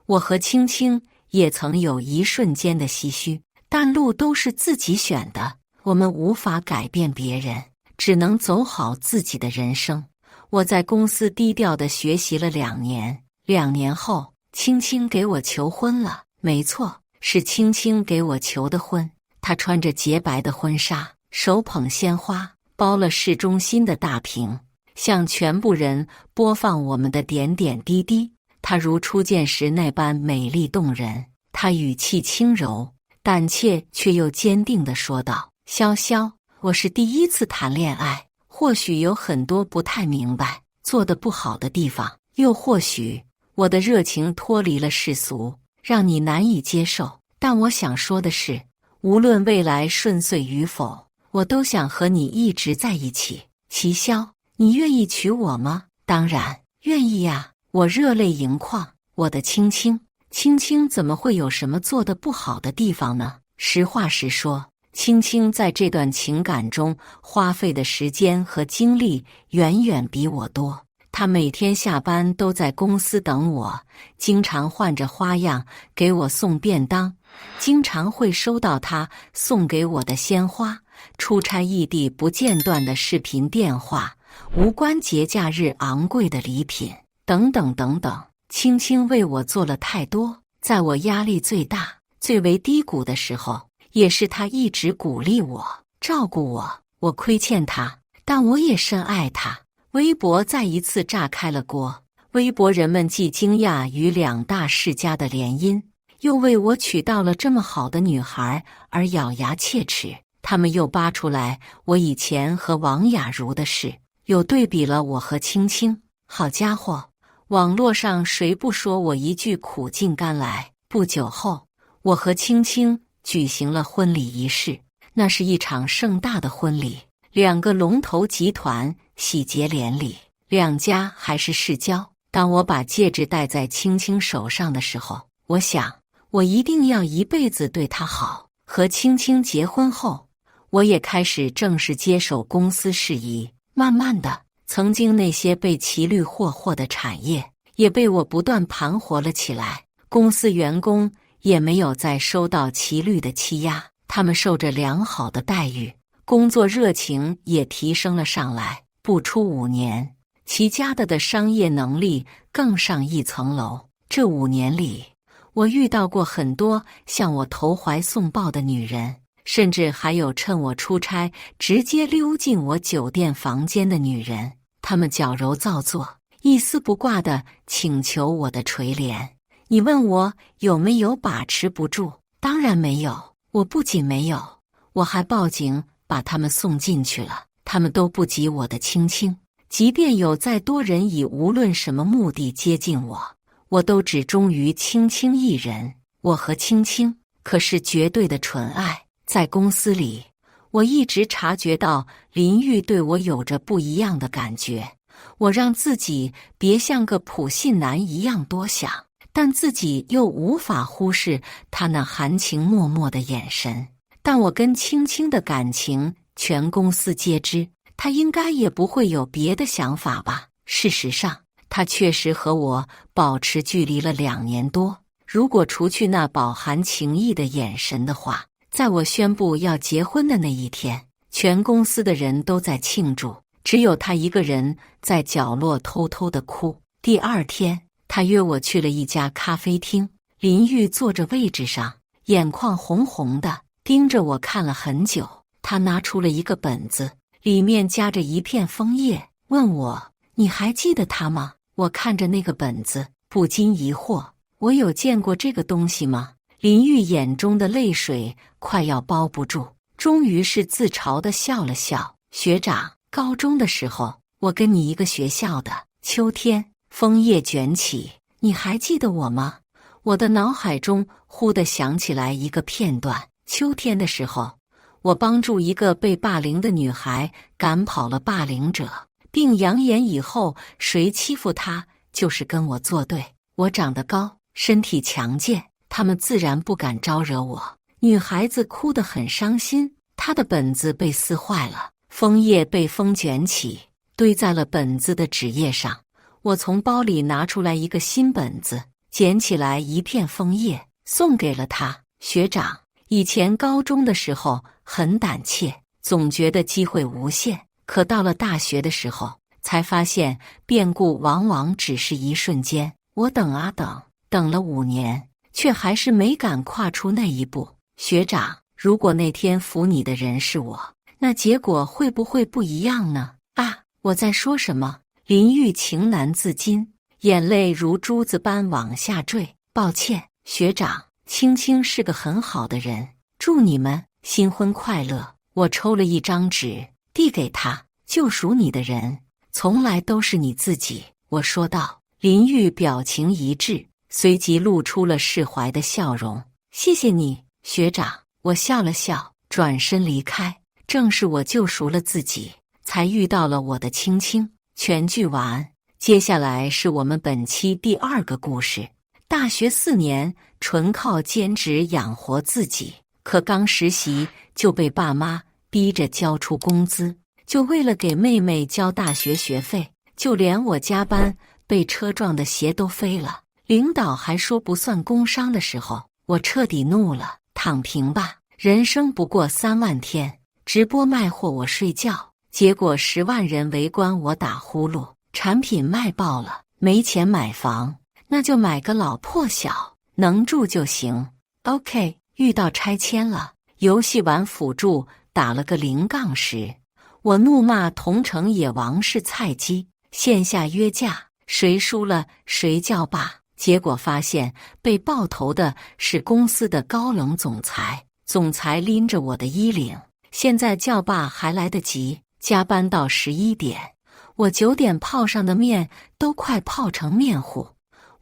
我和青青也曾有一瞬间的唏嘘，但路都是自己选的，我们无法改变别人，只能走好自己的人生。我在公司低调地学习了2年，2年后，青青给我求婚了。没错，是青青给我求的婚。她穿着洁白的婚纱，手捧鲜花，包了市中心的大屏，向全部人播放我们的点点滴滴。她如初见时那般美丽动人，她语气轻柔，胆怯却又坚定地说道：潇潇，我是第一次谈恋爱，或许有很多不太明白，做得不好的地方，又或许我的热情脱离了世俗，让你难以接受。但我想说的是，无论未来顺遂与否，我都想和你一直在一起。齐潇，你愿意娶我吗？当然愿意呀！我热泪盈眶。我的青青，青青怎么会有什么做得不好的地方呢？实话实说，青青在这段情感中花费的时间和精力远远比我多。她每天下班都在公司等我，经常换着花样给我送便当，经常会收到她送给我的鲜花，出差异地不间断的视频电话，无关节假日昂贵的礼品，等等等等。青青为我做了太多，在我压力最大、最为低谷的时候，也是她一直鼓励我、照顾我。我亏欠她，但我也深爱她。微博再一次炸开了锅，微博人们既惊讶于2大世家的联姻，又为我娶到了这么好的女孩而咬牙切齿。他们又扒出来我以前和王雅茹的事，又对比了我和青青。好家伙，网络上谁不说我一句苦尽甘来？不久后，我和青青举行了婚礼仪式，那是一场盛大的婚礼，2个龙头集团喜结连理，2家还是世交。当我把戒指戴在青青手上的时候，我想我一定要一辈子对她好。和青青结婚后，我也开始正式接手公司事宜，慢慢的，曾经那些被骑驴霍霍的产业也被我不断盘活了起来。公司员工也没有再收到骑驴的欺压，他们受着良好的待遇，工作热情也提升了上来。不出5年，齐家的商业能力更上一层楼。这5年里，我遇到过很多向我投怀送抱的女人，甚至还有趁我出差直接溜进我酒店房间的女人。她们矫揉造作，一丝不挂地请求我的垂怜。你问我有没有把持不住？当然没有。我不仅没有，我还报警把他们送进去了。他们都不及我的青青，即便有再多人以无论什么目的接近我，我都只忠于青青一人。我和青青可是绝对的纯爱。在公司里，我一直察觉到林玉对我有着不一样的感觉。我让自己别像个普信男一样多想，但自己又无法忽视他那含情脉脉的眼神。但我跟青青的感情全公司皆知，他应该也不会有别的想法吧。事实上，他确实和我保持距离了2年多。如果除去那饱含情意的眼神的话，在我宣布要结婚的那一天，全公司的人都在庆祝，只有他一个人在角落偷偷地哭。第2天，他约我去了一家咖啡厅，林玉坐着位置上，眼眶红红的，盯着我看了很久。他拿出了一个本子，里面夹着一片枫叶，问我：你还记得它吗？我看着那个本子，不禁疑惑，我有见过这个东西吗？林玉眼中的泪水快要包不住，终于是自嘲地笑了笑。学长，高中的时候，我跟你一个学校的。秋天，枫叶卷起，你还记得我吗？我的脑海中忽地想起来一个片段。秋天的时候，我帮助一个被霸凌的女孩赶跑了霸凌者，并扬言以后谁欺负她就是跟我作对。我长得高，身体强健，他们自然不敢招惹我。女孩子哭得很伤心，她的本子被撕坏了，枫叶被风卷起，堆在了本子的纸页上。我从包里拿出来一个新本子，捡起来一片枫叶，送给了她。学长，以前高中的时候很胆怯，总觉得机会无限，可到了大学的时候，才发现变故往往只是一瞬间。我等啊等，等了5年，却还是没敢跨出那一步。学长，如果那天扶你的人是我，那结果会不会不一样呢？啊，我在说什么？林玉情难自禁，眼泪如珠子般往下坠。抱歉，学长，青青是个很好的人，祝你们新婚快乐。我抽了一张纸，递给他，救赎你的人，从来都是你自己。我说道。林玉表情一致，随即露出了释怀的笑容。谢谢你，学长。我笑了笑，转身离开。正是我救赎了自己，才遇到了我的青青。全剧完，接下来是我们本期第2个故事。大学4年，纯靠兼职养活自己，可刚实习就被爸妈逼着交出工资，就为了给妹妹交大学学费，就连我加班被车撞的鞋都飞了，领导还说不算工伤的时候，我彻底怒了。躺平吧，人生不过3万天。直播卖货我睡觉，结果10万人围观我打呼噜。产品卖爆了，没钱买房，那就买个老破小，能住就行。OK， 遇到拆迁了，游戏玩辅助打了个0-10，我怒骂同城野王是菜鸡，线下约架，谁输了谁叫爸。结果发现被爆头的是公司的高冷总裁，总裁拎着我的衣领，现在叫爸还来得及，加班到11点，我9点泡上的面都快泡成面糊。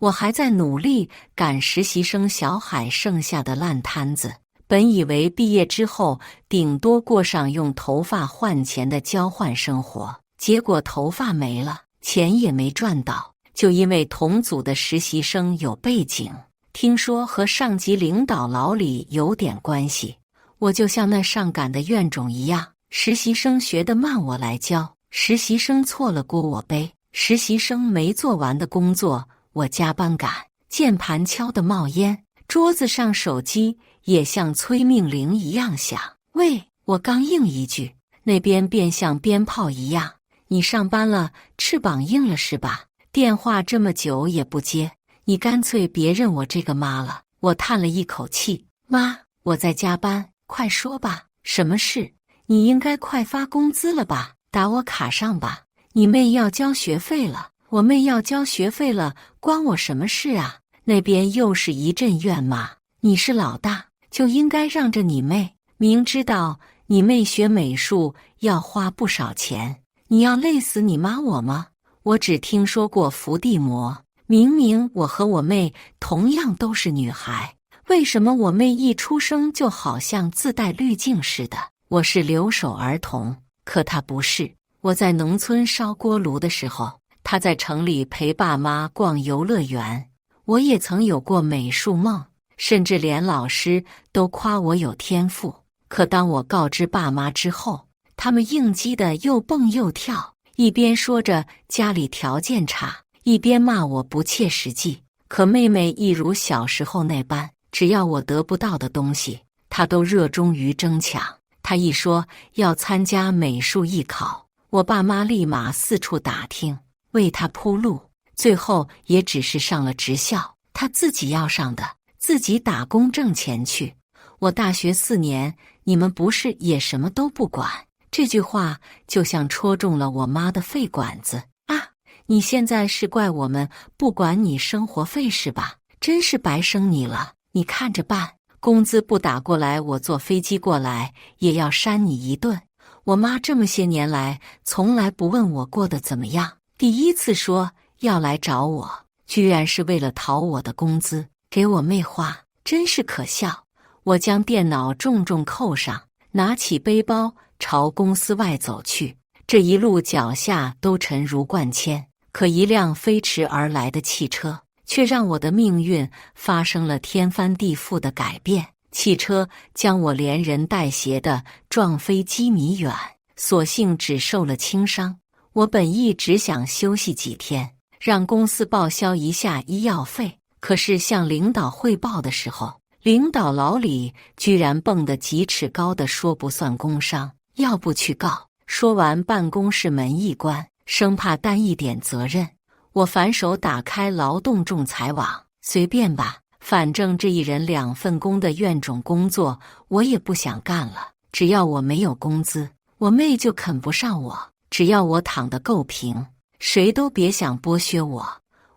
我还在努力赶实习生小海剩下的烂摊子，本以为毕业之后顶多过上用头发换钱的交换生活，结果头发没了，钱也没赚到。就因为同组的实习生有背景，听说和上级领导老李有点关系，我就像那上赶的怨种一样，实习生学得慢我来教，实习生错了锅我背，实习生没做完的工作我加班赶，键盘敲得冒烟，桌子上手机也像催命铃一样响。喂，我刚应一句，那边便像鞭炮一样，你上班了，翅膀硬了是吧？电话这么久也不接，你干脆别认我这个妈了。我叹了一口气，妈，我在加班，快说吧，什么事？你应该快发工资了吧？打我卡上吧。你妹要交学费了，我妹要交学费了，关我什么事啊？那边又是一阵怨骂，你是老大，就应该让着你妹，明知道你妹学美术要花不少钱，你要累死你妈我吗？我只听说过伏地魔，明明我和我妹同样都是女孩，为什么我妹一出生就好像自带滤镜似的？我是留守儿童，可她不是。我在农村烧锅炉的时候，她在城里陪爸妈逛游乐园。我也曾有过美术梦，甚至连老师都夸我有天赋。可当我告知爸妈之后，他们应激的又蹦又跳，一边说着家里条件差，一边骂我不切实际。可妹妹一如小时候那般，只要我得不到的东西，她都热衷于争抢。她一说要参加美术艺考，我爸妈立马四处打听，为她铺路，最后也只是上了职校，她自己要上的，自己打工挣钱去。我大学4年，你们不是也什么都不管？这句话就像戳中了我妈的肺管子啊！你现在是怪我们不管你生活费是吧？真是白生你了，你看着办。工资不打过来，我坐飞机过来也要扇你一顿。我妈这么些年来从来不问我过得怎么样，第一次说要来找我，居然是为了讨我的工资，给我妹花，真是可笑。我将电脑重重扣上，拿起背包朝公司外走去。这一路脚下都沉如灌铅，可一辆飞驰而来的汽车却让我的命运发生了天翻地覆的改变。汽车将我连人带鞋的撞飞几米远，所幸只受了轻伤。我本意只想休息几天，让公司报销一下医药费，可是向领导汇报的时候，领导老李居然蹦得几尺高的说不算工伤，要不去告。说完，办公室门一关，生怕担一点责任。我反手打开劳动仲裁网，随便吧，反正这一人2份工的怨种工作我也不想干了。只要我没有工资，我妹就啃不上我；只要我躺得够平，谁都别想剥削我。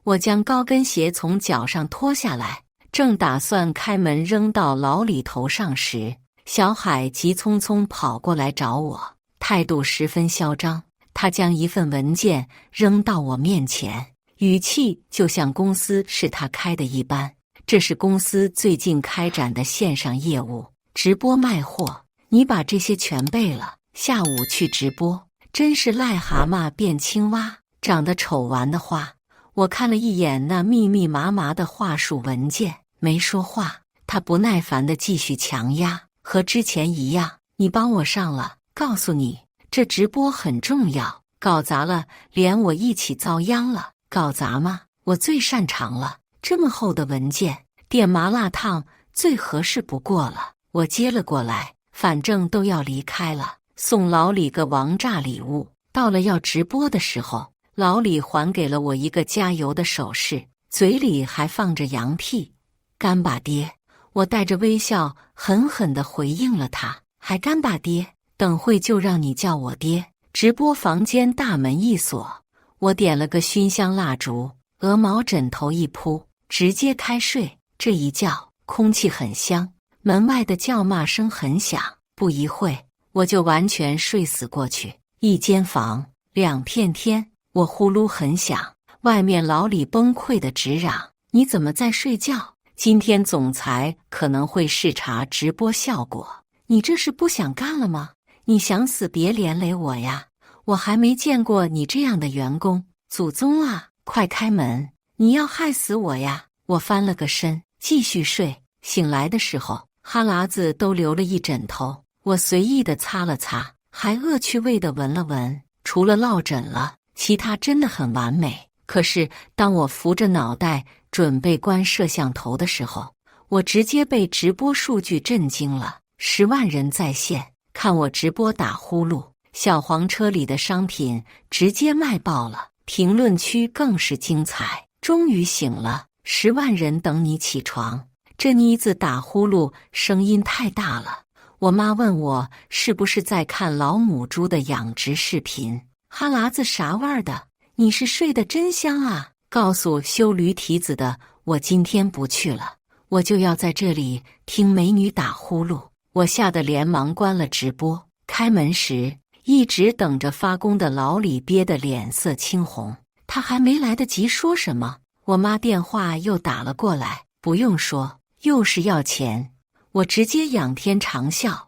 我将高跟鞋从脚上脱下来，正打算开门扔到老李头上时，小海急匆匆跑过来找我，态度十分嚣张。他将一份文件扔到我面前，语气就像公司是他开的一般。这是公司最近开展的线上业务，直播卖货，你把这些全背了，下午去直播。真是癞蛤蟆变青蛙，长得丑完的花。我看了一眼那密密麻麻的话术文件，没说话。他不耐烦地继续强压，和之前一样，你帮我上了，告诉你，这直播很重要，搞砸了连我一起遭殃了。搞砸吗？我最擅长了，这么厚的文件，点麻辣烫最合适不过了。我接了过来，反正都要离开了，送老李个王炸礼物。到了要直播的时候，老李还给了我一个加油的手势，嘴里还放着羊屁。干巴爹！我带着微笑狠狠地回应了他，还干巴爹？等会就让你叫我爹。直播房间大门一锁，我点了个熏香蜡烛，鹅毛枕头一铺，直接开睡。这一觉空气很香，门外的叫骂声很响，不一会我就完全睡死过去。一间房2片天，我呼噜很响，外面老李崩溃的直嚷：你怎么在睡觉？今天总裁可能会视察直播效果，你这是不想干了吗？你想死别连累我呀！我还没见过你这样的员工，祖宗啊，快开门！你要害死我呀！我翻了个身，继续睡。醒来的时候，哈喇子都流了一枕头。我随意地擦了擦，还恶趣味地闻了闻，除了落枕了，其他真的很完美。可是当我扶着脑袋准备关摄像头的时候，我直接被直播数据震惊了，10万人在线看我直播打呼噜，小黄车里的商品直接卖爆了，评论区更是精彩。终于醒了，10万人等你起床。这妮子打呼噜声音太大了，我妈问我是不是在看老母猪的养殖视频。哈喇子啥味儿的？你是睡得真香啊！告诉修驴蹄子的，我今天不去了，我就要在这里听美女打呼噜。我吓得连忙关了直播。开门时，一直等着发功的老李憋得脸色青红，他还没来得及说什么，我妈电话又打了过来。不用说，又是要钱。我直接仰天长啸，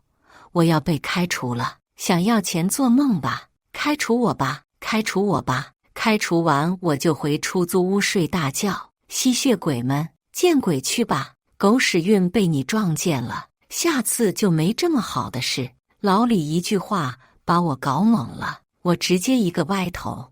我要被开除了，想要钱做梦吧！开除我吧，开除我吧！开除完我就回出租屋睡大觉。吸血鬼们，见鬼去吧！狗屎运被你撞见了，下次就没这么好的事。老李一句话把我搞懵了，我直接一个歪头。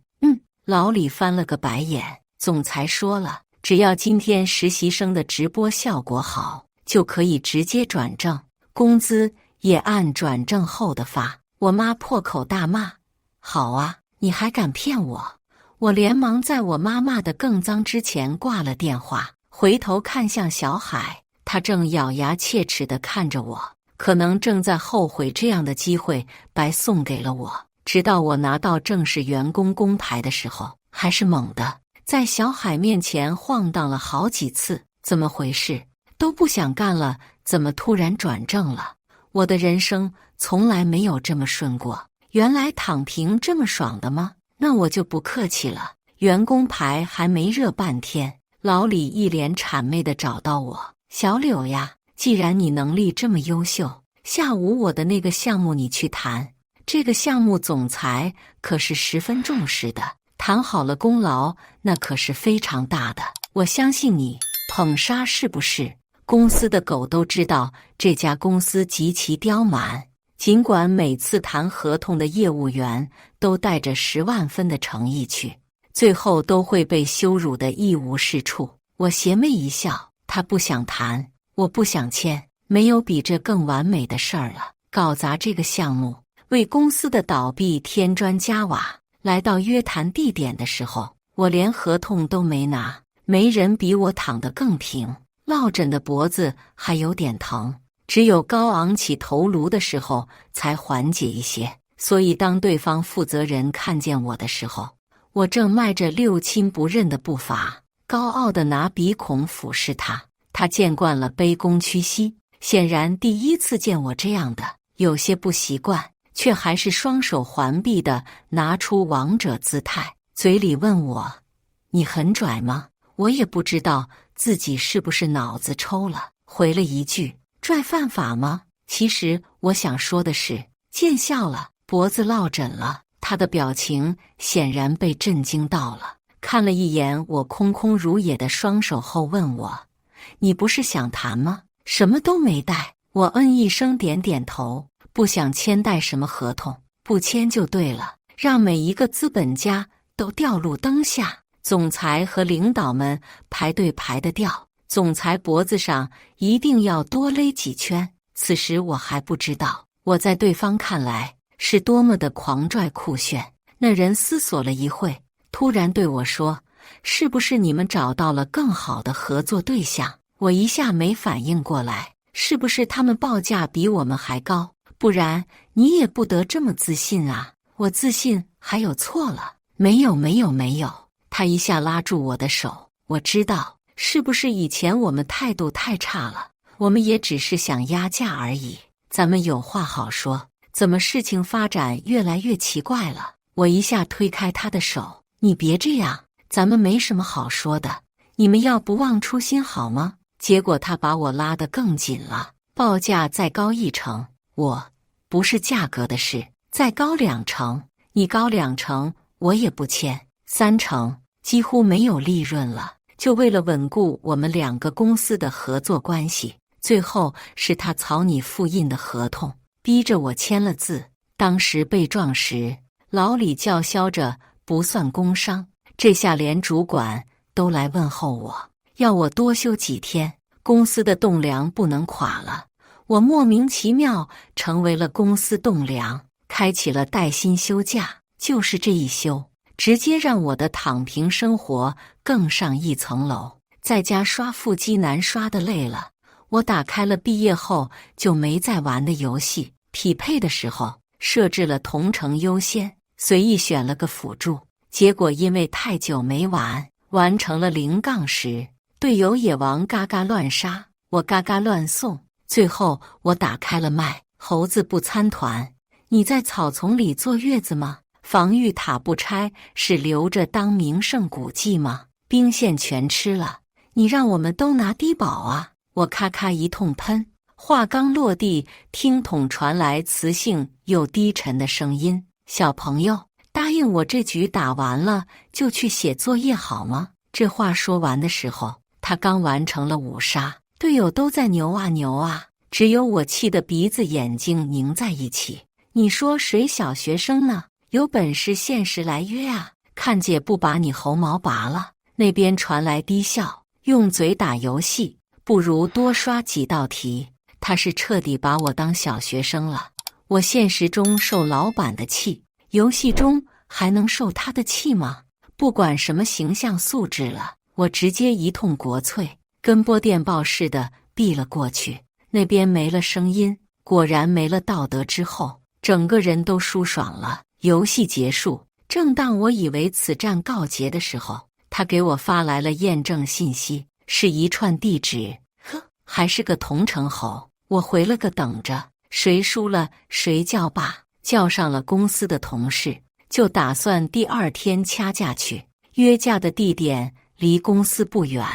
老李翻了个白眼。总裁说了，只要今天实习生的直播效果好，就可以直接转正，工资也按转正后的发。我妈破口大骂：好啊，你还敢骗我！我连忙在我妈骂得更脏之前挂了电话，回头看向小海，他正咬牙切齿地看着我，可能正在后悔这样的机会白送给了我。直到我拿到正式员工工牌的时候，还是猛的，在小海面前晃荡了好几次。怎么回事？都不想干了，怎么突然转正了？我的人生从来没有这么顺过，原来躺平这么爽的吗？那我就不客气了。员工牌还没热半天，老李一脸谄媚地找到我：小柳呀，既然你能力这么优秀，下午我的那个项目你去谈，这个项目总裁可是十分重视的，谈好了功劳那可是非常大的，我相信你。捧杀是不是？公司的狗都知道这家公司极其刁蛮，尽管每次谈合同的业务员都带着10万分的诚意去，最后都会被羞辱得一无是处。我邪魅一笑，他不想谈，我不想签，没有比这更完美的事儿了。搞砸这个项目，为公司的倒闭添砖加瓦。来到约谈地点的时候，我连合同都没拿，没人比我躺得更平，落枕的脖子还有点疼，只有高昂起头颅的时候才缓解一些。所以当对方负责人看见我的时候，我正迈着六亲不认的步伐，高傲地拿鼻孔俯视他。他见惯了卑躬屈膝，显然第一次见我这样的，有些不习惯，却还是双手环臂地拿出王者姿态，嘴里问我：你很拽吗？我也不知道自己是不是脑子抽了，回了一句：拽犯法吗？其实我想说的是，见笑了，脖子落枕了。他的表情显然被震惊到了，看了一眼我空空如也的双手后问我：你不是想谈吗？什么都没带。我一声点点头，不想签带什么合同，不签就对了，让每一个资本家都掉入灯下。总裁和领导们排队排得掉，总裁脖子上一定要多勒几圈。此时我还不知道，我在对方看来是多么的狂拽酷炫。那人思索了一会，突然对我说：是不是你们找到了更好的合作对象？我一下没反应过来，是不是他们报价比我们还高？不然你也不得这么自信啊。我自信还有错了？没有。他一下拉住我的手，我知道，是不是以前我们态度太差了？我们也只是想压价而已，咱们有话好说。怎么事情发展越来越奇怪了？我一下推开他的手，你别这样，咱们没什么好说的，你们要不忘初心好吗？结果他把我拉得更紧了，报价再高1成，我不是价格的事，再高2成，你高2成我也不签，3成。几乎没有利润了，就为了稳固我们2个公司的合作关系，最后是他草拟复印的合同，逼着我签了字。当时被撞时，老李叫嚣着不算工伤，这下连主管都来问候我，要我多休几天，公司的栋梁不能垮了。我莫名其妙成为了公司栋梁，开启了带薪休假，就是这一休，直接让我的躺平生活更上一层楼。在家刷腹肌难刷的累了，我打开了毕业后就没再玩的游戏，匹配的时候设置了同城优先，随意选了个辅助，结果因为太久没玩，完成了0-10，队友野王嘎嘎乱杀，我嘎嘎乱送，最后我打开了麦，猴子不参团，你在草丛里坐月子吗？防御塔不拆是留着当名胜古迹吗？兵线全吃了，你让我们都拿低保啊！我咔咔一通喷，话刚落地，听筒传来磁性又低沉的声音：小朋友，答应我这局打完了就去写作业好吗？这话说完的时候，他刚完成了5杀，队友都在牛啊牛啊，只有我气得鼻子眼睛拧在一起。你说谁小学生呢？有本事限时来约啊！看姐不把你猴毛拔了。那边传来低笑，用嘴打游戏不如多刷几道题。他是彻底把我当小学生了。我现实中受老板的气，游戏中还能受他的气吗？不管什么形象素质了，我直接一通国粹，跟拨电报似的避了过去。那边没了声音，果然没了道德之后，整个人都舒爽了。游戏结束，正当我以为此战告捷的时候，他给我发来了验证信息，是一串地址，还是个同城侯。我回了个等着，谁输了谁叫罢，叫上了公司的同事，就打算第二天掐架去。约架的地点离公司不远，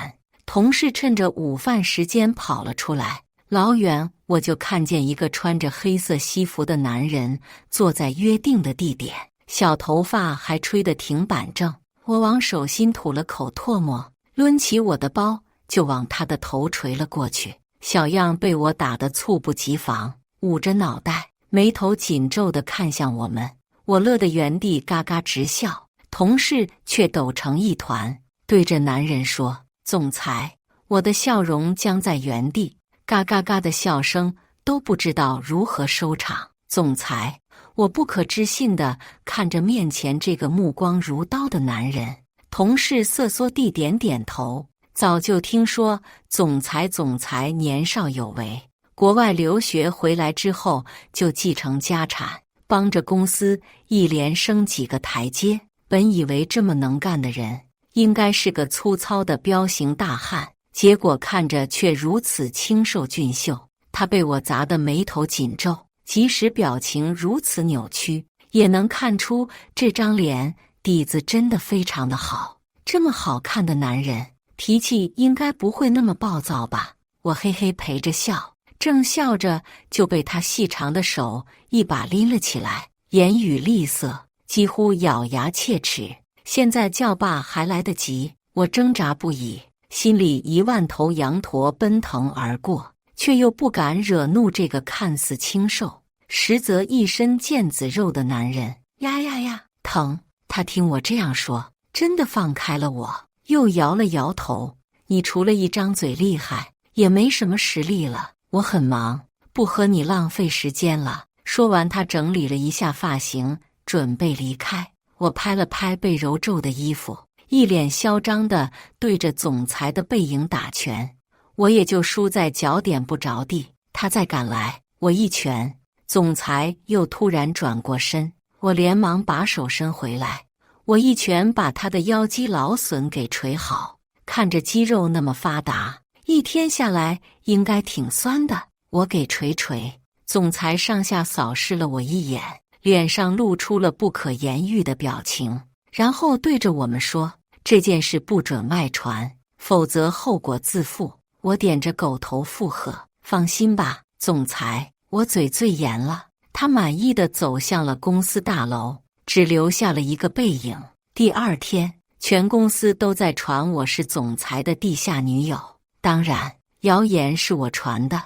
同事趁着午饭时间跑了出来，老远我就看见一个穿着黑色西服的男人坐在约定的地点，小头发还吹得挺板正。我往手心吐了口唾沫，抡起我的包就往他的头捶了过去。小样被我打得猝不及防，捂着脑袋，眉头紧皱地看向我们。我乐得原地嘎嘎直笑，同事却抖成一团，对着男人说：“总裁。”我的笑容僵在原地，嘎嘎嘎的笑声都不知道如何收场。总裁，我不可置信地看着面前这个目光如刀的男人。同事瑟缩地点点头，早就听说总裁年少有为，国外留学回来之后就继承家产，帮着公司一连升几个台阶。本以为这么能干的人应该是个粗糙的彪形大汉，结果看着却如此清瘦俊秀。他被我砸得眉头紧皱，即使表情如此扭曲，也能看出这张脸底子真的非常的好。这么好看的男人，脾气应该不会那么暴躁吧？我嘿嘿陪着笑，正笑着就被他细长的手一把拎了起来，言语厉色，几乎咬牙切齿。现在叫罢还来得及，我挣扎不已，心里10000头羊驼奔腾而过，却又不敢惹怒这个看似清瘦，实则一身腱子肉的男人。呀，疼！他听我这样说，真的放开了我，又摇了摇头。你除了一张嘴厉害，也没什么实力了。我很忙，不和你浪费时间了。说完，他整理了一下发型，准备离开。我拍了拍被揉皱的衣服，一脸嚣张地对着总裁的背影打拳。我也就输在脚点不着地，他再赶来，我一拳，总裁又突然转过身，我连忙把手伸回来，我一拳把他的腰肌劳损给捶好。看着肌肉那么发达，一天下来应该挺酸的。我给捶，总裁上下扫视了我一眼，脸上露出了不可言喻的表情，然后对着我们说：“这件事不准外传，否则后果自负。”我点着狗头附和：“放心吧，总裁，我嘴最严了。”他满意地走向了公司大楼，只留下了一个背影。第二天，全公司都在传我是总裁的地下女友。当然，谣言是我传的。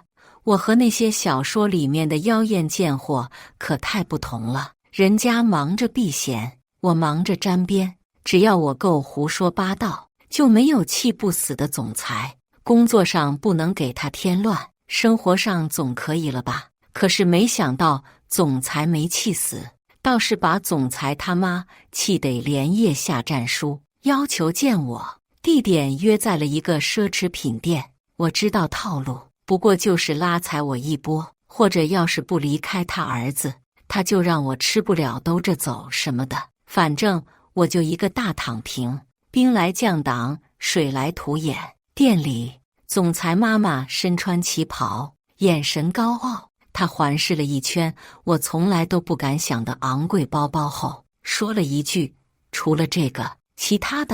我和那些小说里面的妖艳贱货可太不同了，人家忙着避嫌，我忙着沾边。只要我够胡说八道，就没有气不死的总裁。工作上不能给他添乱，生活上总可以了吧？可是没想到总裁没气死，倒是把总裁他妈气得连夜下战书，要求见我。地点约在了一个奢侈品店。我知道套路，不过就是拉踩我一波，或者要是不离开他儿子，他就让我吃不了兜着走什么的。反正我就一个大躺平，兵来将挡，水来土掩。店里，总裁妈妈身穿旗袍，眼神高傲。她环视了一圈我从来都不敢想的昂贵包包后，说了一句：“除了这个，其他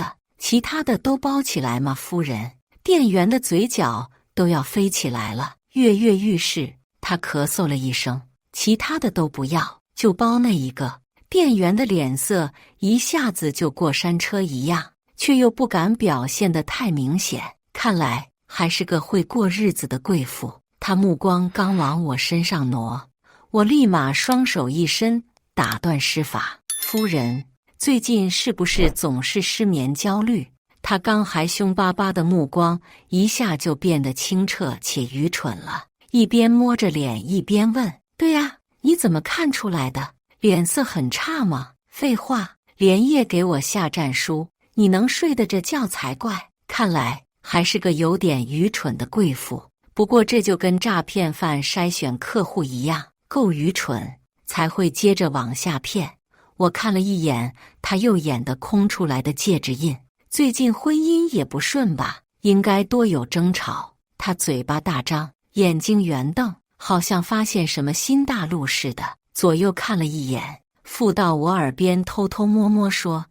的都包起来吗，夫人？”店员的嘴角都要飞起来了，跃跃欲试。他咳嗽了一声：“其他的都不要，就包那一个。”店员的脸色一下子就过山车一样，却又不敢表现得太明显。看来还是个会过日子的贵妇。他目光刚往我身上挪，我立马双手一伸，打断施法：“夫人，最近是不是总是失眠焦虑？”他刚还凶巴巴的目光一下就变得清澈且愚蠢了，一边摸着脸一边问：“对呀，你怎么看出来的？脸色很差吗？”“废话，连夜给我下战书，你能睡得着觉才怪。”看来还是个有点愚蠢的贵妇。不过这就跟诈骗犯筛选客户一样，够愚蠢才会接着往下骗。我看了一眼他右眼的空出来的戒指印，最近婚姻也不顺吧，应该多有争吵。他嘴巴大张，眼睛圆瞪，好像发现什么新大陆似的，左右看了一眼，附到我耳边偷偷摸摸说：“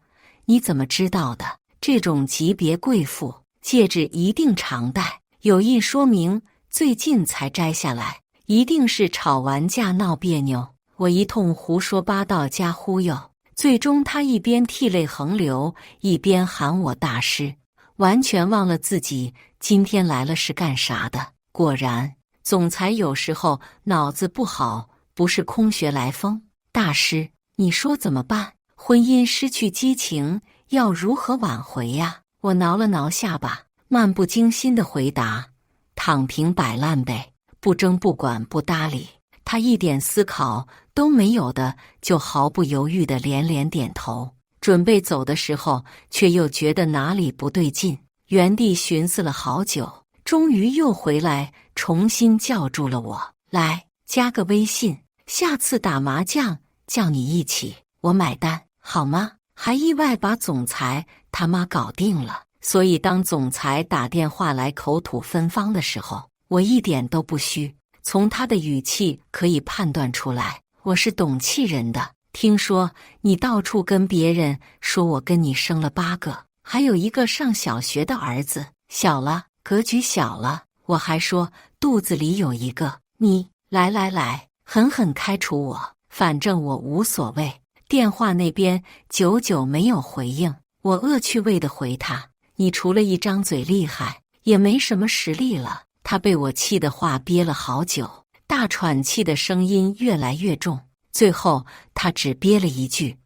你怎么知道的？这种级别贵妇戒指一定常戴，有印说明最近才摘下来，一定是吵完架闹别扭。”我一通胡说八道加忽悠，最终他一边涕泪横流，一边喊我大师，完全忘了自己今天来了是干啥的。果然，总裁有时候脑子不好，不是空穴来风。大师，你说怎么办？婚姻失去激情，要如何挽回呀？我挠了挠下巴，漫不经心地回答：躺平摆烂呗，不争不管不搭理。他一点思考都没有的，就毫不犹豫地连连点头。准备走的时候，却又觉得哪里不对劲，原地寻思了好久，终于又回来，重新叫住了我：“来，加个微信，下次打麻将叫你一起，我买单，好吗？”还意外把总裁他妈搞定了。所以当总裁打电话来口吐芬芳的时候，我一点都不虚。从他的语气可以判断出来，我是懂气人的。听说你到处跟别人说我跟你生了8个，还有一个上小学的儿子，小了，格局小了。我还说肚子里有一个。你来，狠狠开除我，反正我无所谓。电话那边久久没有回应，我恶趣味地回他：你除了一张嘴厉害，也没什么实力了。他被我气的话憋了好久，大喘气的声音越来越重，最后他只憋了一句：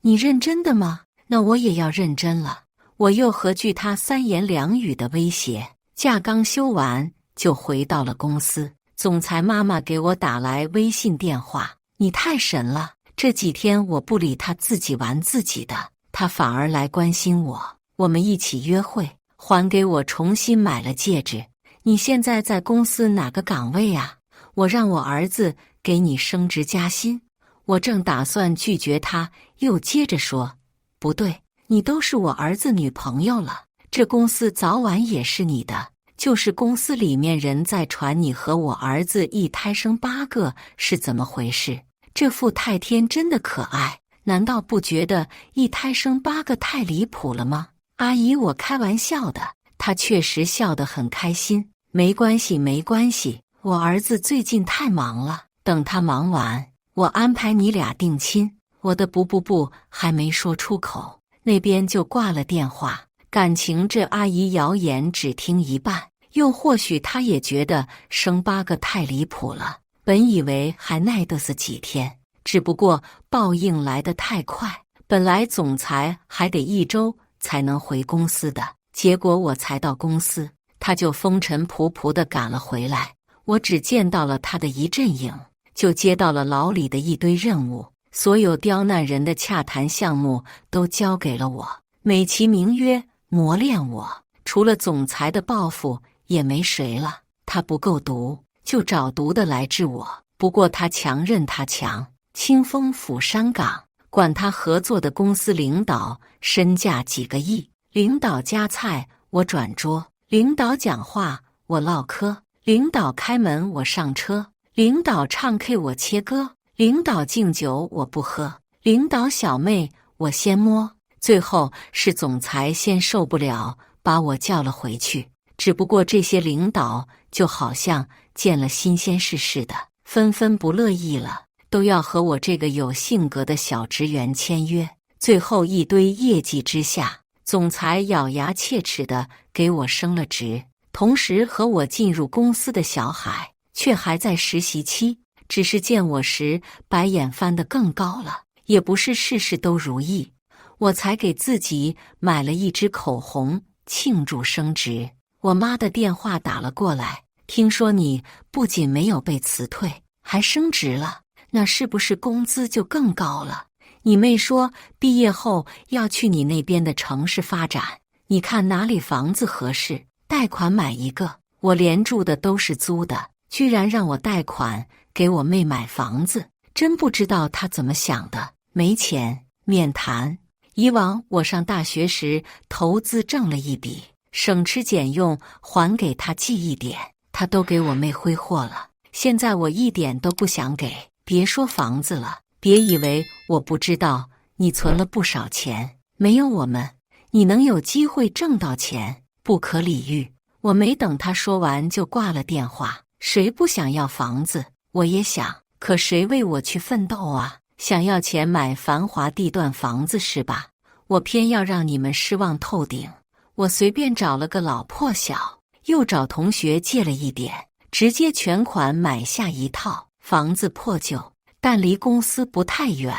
你认真的吗？那我也要认真了。我又何惧他3言2语的威胁，假刚休完就回到了公司。总裁妈妈给我打来微信电话：你太神了，这几天我不理他自己玩自己的，他反而来关心我，我们一起约会，还给我重新买了戒指。你现在在公司哪个岗位啊？我让我儿子给你升职加薪。我正打算拒绝他，又接着说：不对，你都是我儿子女朋友了，这公司早晚也是你的。就是公司里面人在传你和我儿子一胎生8个，是怎么回事？这副太天真的可爱，难道不觉得一胎生8个太离谱了吗？阿姨，我开玩笑的。他确实笑得很开心。没关系，我儿子最近太忙了，等他忙完，我安排你俩定亲。我的不还没说出口，那边就挂了电话。感情这阿姨谣言只听一半，又或许她也觉得生8个太离谱了，本以为还耐得死几天，只不过报应来得太快，本来总裁还得1周才能回公司的，结果我才到公司，他就风尘仆仆地赶了回来。我只见到了他的一阵影，就接到了牢里的一堆任务，所有刁难人的洽谈项目都交给了我，美其名曰磨练我。除了总裁的报复，也没谁了。他不够毒，就找毒的来治我。不过他强任他强，清风拂山岗，管他合作的公司领导身价几个亿，领导夹菜我转桌，领导讲话我唠嗑，领导开门我上车，领导唱 K 我切歌，领导敬酒我不喝，领导小妹我先摸。最后是总裁先受不了，把我叫了回去。只不过这些领导就好像见了新鲜事似的，纷纷不乐意了，都要和我这个有性格的小职员签约。最后一堆业绩之下，总裁咬牙切齿地给我升了职，同时和我进入公司的小海却还在实习期，只是见我时白眼翻得更高了。也不是事事都如意，我才给自己买了一支口红庆祝升职。我妈的电话打了过来，听说你不仅没有被辞退，还升职了，那是不是工资就更高了？你妹说毕业后要去你那边的城市发展，你看哪里房子合适，贷款买一个。我连住的都是租的，居然让我贷款给我妹买房子，真不知道她怎么想的。没钱，免谈。以往我上大学时投资挣了一笔，省吃俭用还给他记一点，他都给我妹挥霍了。现在我一点都不想给，别说房子了，别以为我不知道你存了不少钱，没有我们，你能有机会挣到钱，不可理喻。我没等他说完就挂了电话。谁不想要房子？我也想，可谁为我去奋斗啊？想要钱买繁华地段房子是吧？我偏要让你们失望透顶。我随便找了个老破小，又找同学借了一点，直接全款买下一套房子。破旧，但离公司不太远，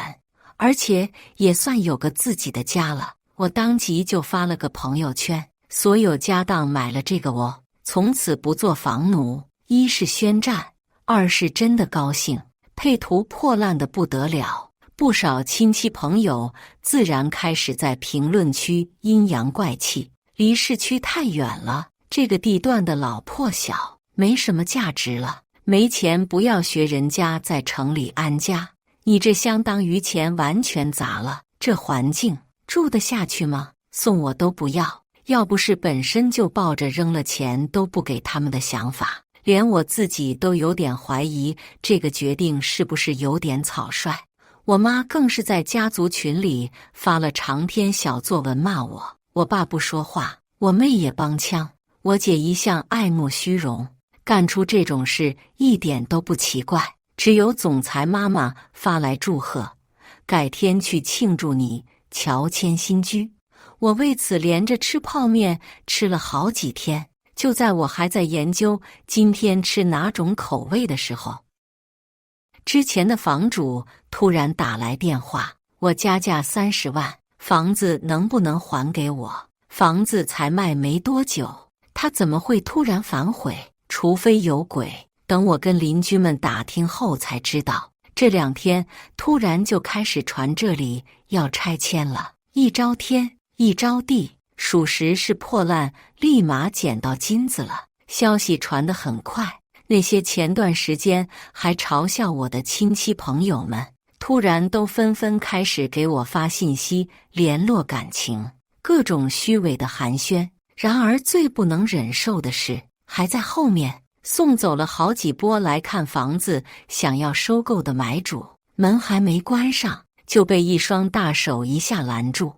而且也算有个自己的家了。我当即就发了个朋友圈，所有家当买了这个哦，从此不做房奴。一是宣战，二是真的高兴。配图破烂的不得了，不少亲戚朋友自然开始在评论区阴阳怪气，离市区太远了，这个地段的老破小，没什么价值了，没钱不要学人家在城里安家，你这相当于钱完全砸了，这环境住得下去吗？送我都不要，要不是本身就抱着扔了钱都不给他们的想法，连我自己都有点怀疑这个决定是不是有点草率。我妈更是在家族群里发了长篇小作文骂我。我爸不说话，我妹也帮腔。我姐一向爱慕虚荣，干出这种事一点都不奇怪。只有总裁妈妈发来祝贺，改天去庆祝你乔迁新居。我为此连着吃泡面吃了好几天。就在我还在研究今天吃哪种口味的时候，之前的房主突然打来电话，我加价30万，房子能不能还给我？房子才卖没多久，他怎么会突然反悔？除非有鬼。等我跟邻居们打听后才知道，这2天突然就开始传这里要拆迁了，一招天一招地，属实是破烂立马捡到金子了。消息传得很快，那些前段时间还嘲笑我的亲戚朋友们，突然都纷纷开始给我发信息联络感情，各种虚伪的寒暄。然而最不能忍受的是，还在后面送走了好几波来看房子想要收购的买主，门还没关上就被一双大手一下拦住。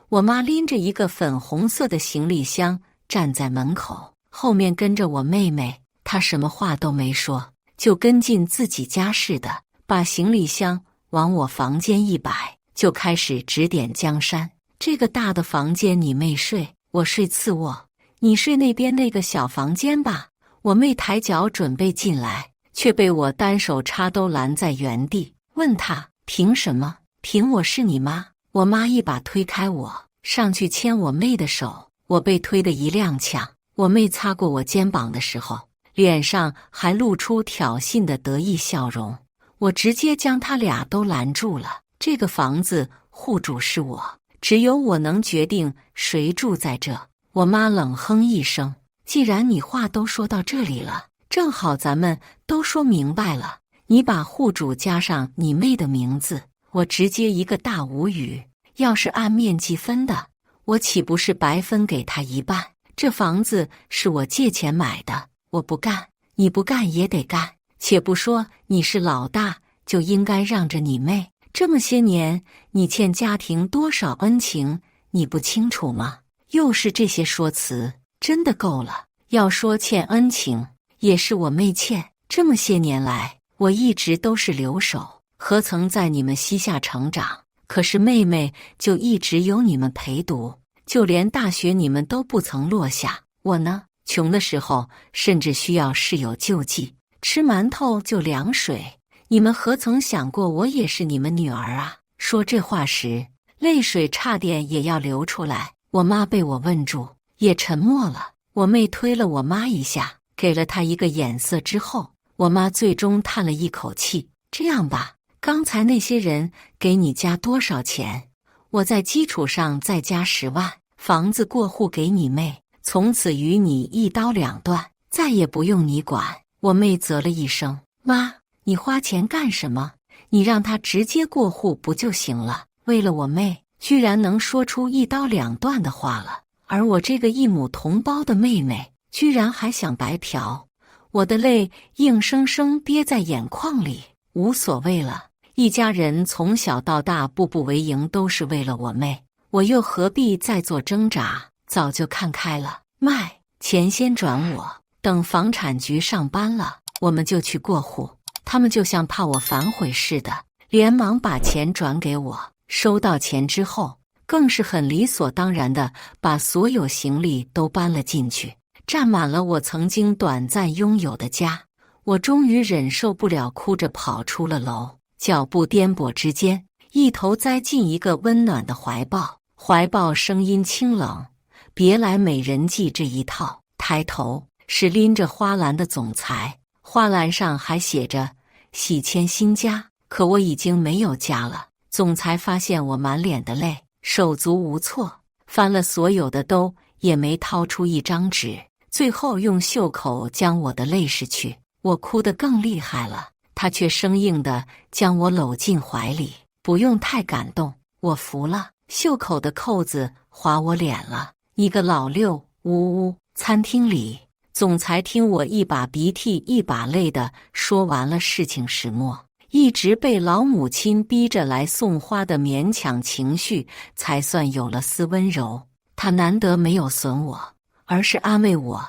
我妈拎着一个粉红色的行李箱站在门口，后面跟着我妹妹，她什么话都没说，就跟进自己家似的，把行李箱往我房间一摆，就开始指点江山。这个大的房间你妹睡，我睡次卧，你睡那边那个小房间吧。我妹抬脚准备进来，却被我单手插兜拦在原地，问她凭什么？凭我是你妈？我妈一把推开我，上去牵我妹的手，我被推得一踉跄。我妹擦过我肩膀的时候，脸上还露出挑衅的得意笑容。我直接将他俩都拦住了。这个房子户主是我，只有我能决定谁住在这。我妈冷哼一声，既然你话都说到这里了，正好咱们都说明白了，你把户主加上你妹的名字。我直接一个大无语，要是按面积分的，我岂不是白分给他一半？这房子是我借钱买的，我不干，你不干也得干。且不说你是老大，就应该让着你妹。这么些年，你欠家庭多少恩情，你不清楚吗？又是这些说辞，真的够了。要说欠恩情，也是我妹欠。这么些年来，我一直都是留守，何曾在你们膝下成长？可是妹妹就一直有你们陪读，就连大学你们都不曾落下。我呢，穷的时候甚至需要室友救济，吃馒头就凉水。你们何曾想过我也是你们女儿啊？说这话时，泪水差点也要流出来。我妈被我问住，也沉默了。我妹推了我妈一下，给了她一个眼色之后，我妈最终叹了一口气，这样吧，刚才那些人给你加多少钱？我在基础上再加10万，房子过户给你妹，从此与你一刀两断，再也不用你管。我妹啧了一声，妈，你花钱干什么？你让他直接过户不就行了？为了我妹，居然能说出一刀两断的话了。而我这个异母同胞的妹妹，居然还想白嫖，我的泪硬生生憋在眼眶里。无所谓了，一家人从小到大步步为营，都是为了我妹，我又何必再做挣扎？早就看开了，卖钱先转我，等房产局上班了，我们就去过户。他们就像怕我反悔似的，连忙把钱转给我。收到钱之后，更是很理所当然的把所有行李都搬了进去，占满了我曾经短暂拥有的家。我终于忍受不了，哭着跑出了楼，脚步颠簸之间，一头栽进一个温暖的怀抱，怀抱声音清冷，别来美人计这一套。抬头是拎着花篮的总裁，花篮上还写着喜迁新家，可我已经没有家了。总裁发现我满脸的泪，手足无措，翻了所有的兜，也没掏出一张纸，最后用袖口将我的泪拭去。我哭得更厉害了，他却生硬地将我搂进怀里。不用太感动，我服了。袖口的扣子划我脸了，你个老六！呜呜。餐厅里，总裁听我一把鼻涕一把泪的说完了事情始末，一直被老母亲逼着来送花的勉强情绪才算有了丝温柔。他难得没有损我，而是安慰我，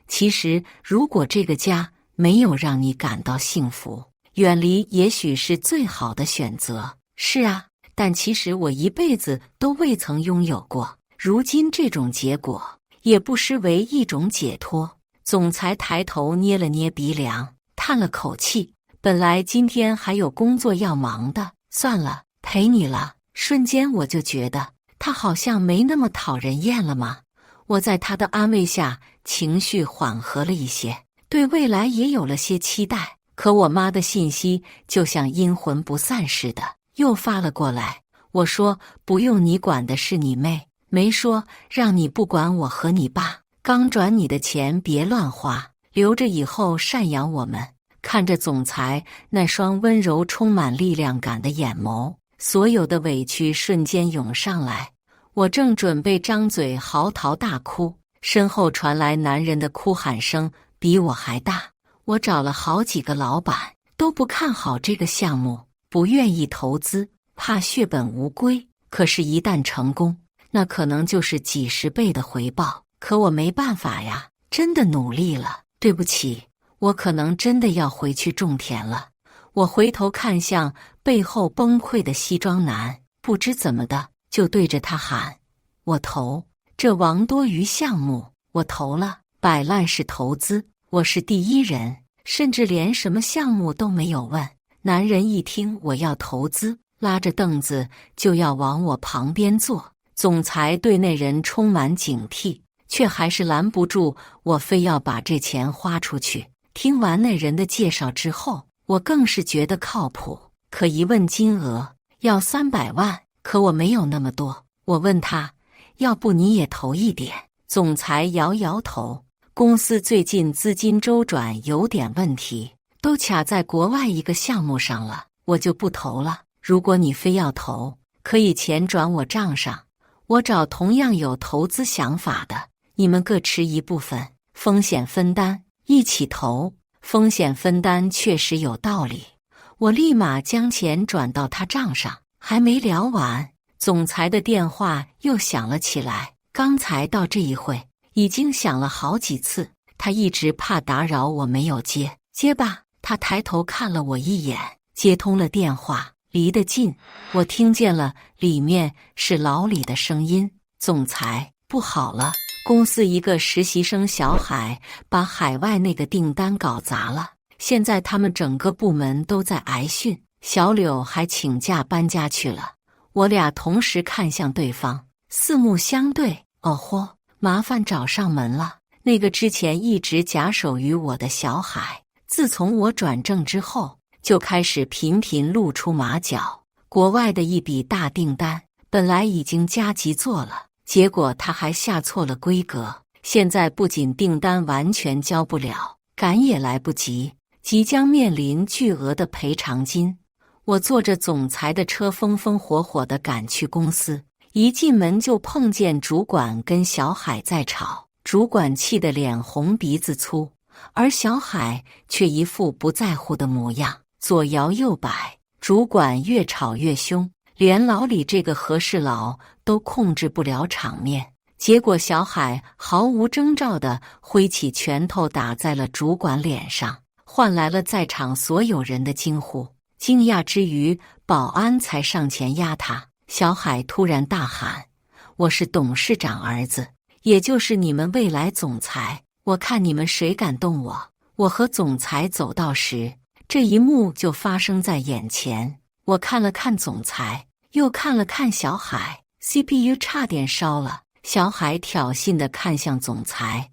其实如果这个家没有让你感到幸福，远离也许是最好的选择。是啊，但其实我一辈子都未曾拥有过，如今这种结果也不失为一种解脱。总裁抬头捏了捏鼻梁，叹了口气，本来今天还有工作要忙的，算了，陪你了。瞬间我就觉得他好像没那么讨人厌了吗？我在他的安慰下情绪缓和了一些，对未来也有了些期待。可我妈的信息就像阴魂不散似的又发了过来。我说不用你管的是你妹，没说让你不管我和你爸。刚转你的钱别乱花，留着以后赡养我们。看着总裁那双温柔充满力量感的眼眸，所有的委屈瞬间涌上来。我正准备张嘴嚎啕大哭，身后传来男人的哭喊声比我还大。我找了好几个老板，都不看好这个项目，不愿意投资，怕血本无归。可是一旦成功，那可能就是几十倍的回报。可我没办法呀，真的努力了。对不起，我可能真的要回去种田了。我回头看向背后崩溃的西装男，不知怎么的就对着他喊，我投这王多鱼项目，我投了。摆烂式投资，我是第一人，甚至连什么项目都没有问。男人一听我要投资，拉着凳子就要往我旁边坐。总裁对那人充满警惕，却还是拦不住我，非要把这钱花出去。听完那人的介绍之后，我更是觉得靠谱。可一问金额，要300万，可我没有那么多。我问他，要不你也投一点？总裁摇摇头，公司最近资金周转有点问题，都卡在国外一个项目上了，我就不投了。如果你非要投，可以钱转我账上，我找同样有投资想法的，你们各持一部分，风险分担，一起投。风险分担确实有道理，我立马将钱转到他账上。还没聊完，总裁的电话又响了起来。刚才到这一会已经响了好几次，他一直怕打扰我没有接。接吧。他抬头看了我一眼，接通了电话。离得近，我听见了，里面是老李的声音。总裁，不好了，公司一个实习生小海把海外那个订单搞砸了，现在他们整个部门都在挨训，小柳还请假搬家去了。我俩同时看向对方，四目相对。哦豁，麻烦找上门了。那个之前一直假手于我的小海，自从我转正之后，就开始频频露出马脚。国外的一笔大订单，本来已经加急做了，结果他还下错了规格，现在不仅订单完全交不了，赶也来不及，即将面临巨额的赔偿金。我坐着总裁的车，风风火火地赶去公司。一进门就碰见主管跟小海在吵，主管气得脸红鼻子粗，而小海却一副不在乎的模样，左摇右摆。主管越吵越凶，连老李这个和事佬都控制不了场面。结果小海毫无征兆地挥起拳头打在了主管脸上，换来了在场所有人的惊呼。惊讶之余，保安才上前压他。小海突然大喊：“我是董事长儿子，也就是你们未来总裁，我看你们谁敢动我！”我和总裁走到时，这一幕就发生在眼前。我看了看总裁，又看了看小海 ，CPU 差点烧了。小海挑衅地看向总裁：“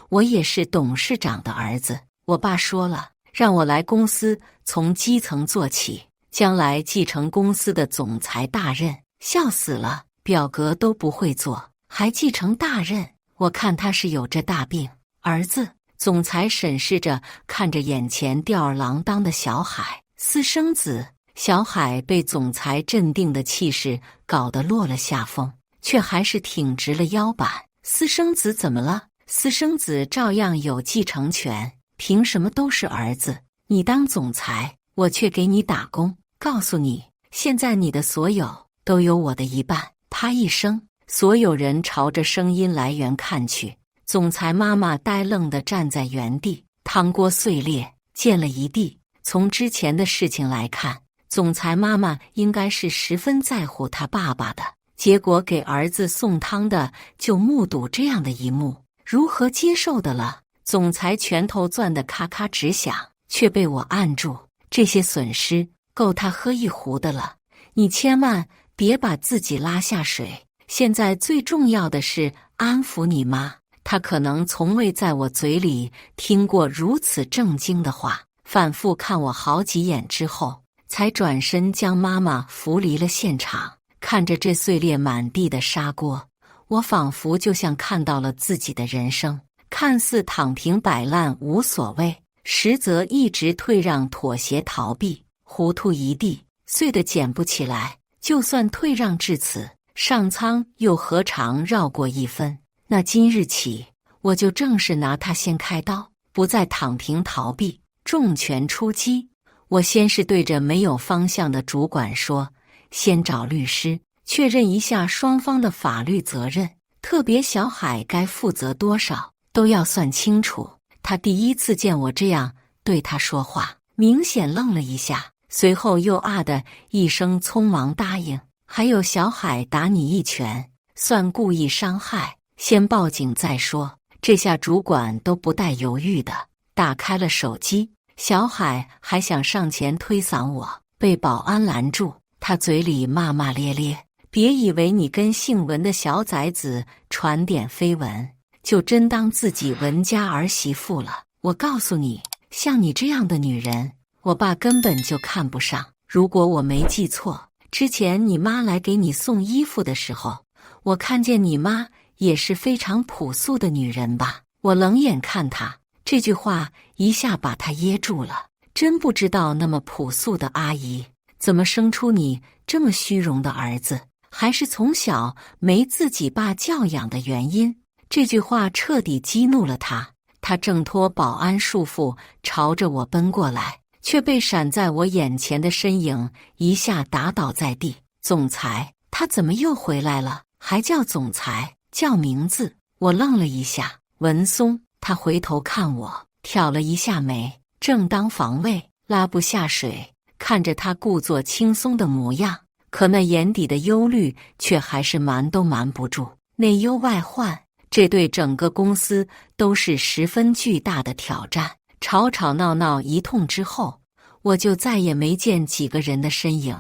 我也是董事长的儿子，我爸说了，让我来公司从基层做起，将来继承公司的总裁大任。”笑死了，表格都不会做，还继承大任，我看他是有这大病。儿子，总裁审视着看着眼前吊儿郎当的小海，私生子。小海被总裁镇定的气势搞得落了下风，却还是挺直了腰板。私生子怎么了？私生子照样有继承权，凭什么都是儿子？你当总裁，我却给你打工。告诉你，现在你的所有都有我的一半。啪一声，所有人朝着声音来源看去。总裁妈妈呆愣地站在原地，汤锅碎裂，溅了一地。从之前的事情来看，总裁妈妈应该是十分在乎他爸爸的，结果给儿子送汤的就目睹这样的一幕，如何接受的了？总裁拳头攥得咔咔直响，却被我按住。这些损失够他喝一壶的了，你千万别把自己拉下水。现在最重要的是安抚你妈，她可能从未在我嘴里听过如此震惊的话。反复看我好几眼之后，才转身将妈妈扶离了现场。看着这碎裂满地的砂锅，我仿佛就像看到了自己的人生，看似躺平摆烂无所谓，实则一直退让妥协逃避，糊涂一地，碎得捡不起来。就算退让至此，上苍又何尝绕过一分？那今日起，我就正式拿他先开刀，不再躺平逃避，重拳出击。我先是对着没有方向的主管说，先找律师确认一下双方的法律责任，特别小海该负责多少都要算清楚。他第一次见我这样对他说话，明显愣了一下，随后又啊的一声匆忙答应。还有小海打你一拳，算故意伤害，先报警再说。这下主管都不带犹豫的打开了手机。小海还想上前推搡我，被保安拦住。他嘴里骂骂咧咧，别以为你跟姓文的小崽子传点绯闻，就真当自己文家儿媳妇了。我告诉你，像你这样的女人，我爸根本就看不上。如果我没记错，之前你妈来给你送衣服的时候，我看见你妈也是非常朴素的女人吧？我冷眼看她，这句话一下把她噎住了。真不知道那么朴素的阿姨怎么生出你这么虚荣的儿子，还是从小没自己爸教养的原因。这句话彻底激怒了她，她挣脱保安束缚，朝着我奔过来，却被闪在我眼前的身影一下打倒在地。总裁，他怎么又回来了？还叫总裁，叫名字？我愣了一下。文松。他回头看我，挑了一下眉，正当防卫，拉不下水。看着他故作轻松的模样，可那眼底的忧虑却还是瞒都瞒不住。内忧外患，这对整个公司都是十分巨大的挑战。吵吵闹闹一通之后，我就再也没见几个人的身影。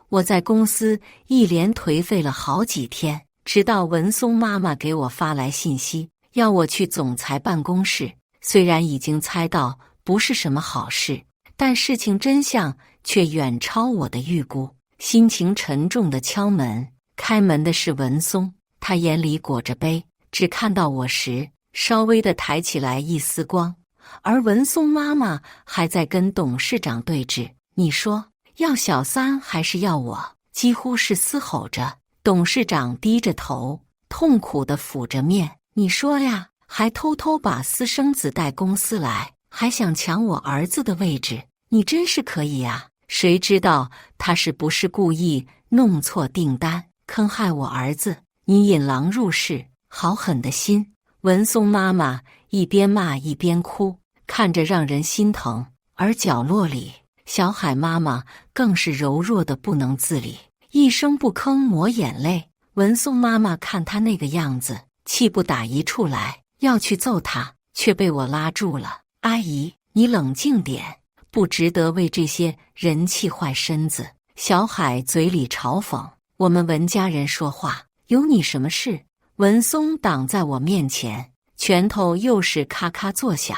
我在公司一连颓废了好几天，直到文松妈妈给我发来信息，要我去总裁办公室。虽然已经猜到不是什么好事，但事情真相却远超我的预估。心情沉重的敲门，开门的是文松，他眼里裹着悲，只看到我时稍微的抬起来一丝光，而文松妈妈还在跟董事长对峙。你说要小三还是要我？几乎是嘶吼着。董事长低着头，痛苦地抚着面。你说呀，还偷偷把私生子带公司来，还想抢我儿子的位置，你真是可以呀！谁知道他是不是故意弄错订单，坑害我儿子？你引狼入室，好狠的心！文松妈妈一边骂一边哭，看着让人心疼。而角落里，小海妈妈更是柔弱的不能自理，一声不吭抹眼泪。文松妈妈看她那个样子，气不打一处来，要去揍她，却被我拉住了。阿姨，你冷静点，不值得为这些人气坏身子。小海嘴里嘲讽，我们文家人说话，有你什么事？文松挡在我面前，拳头又是咔咔作响。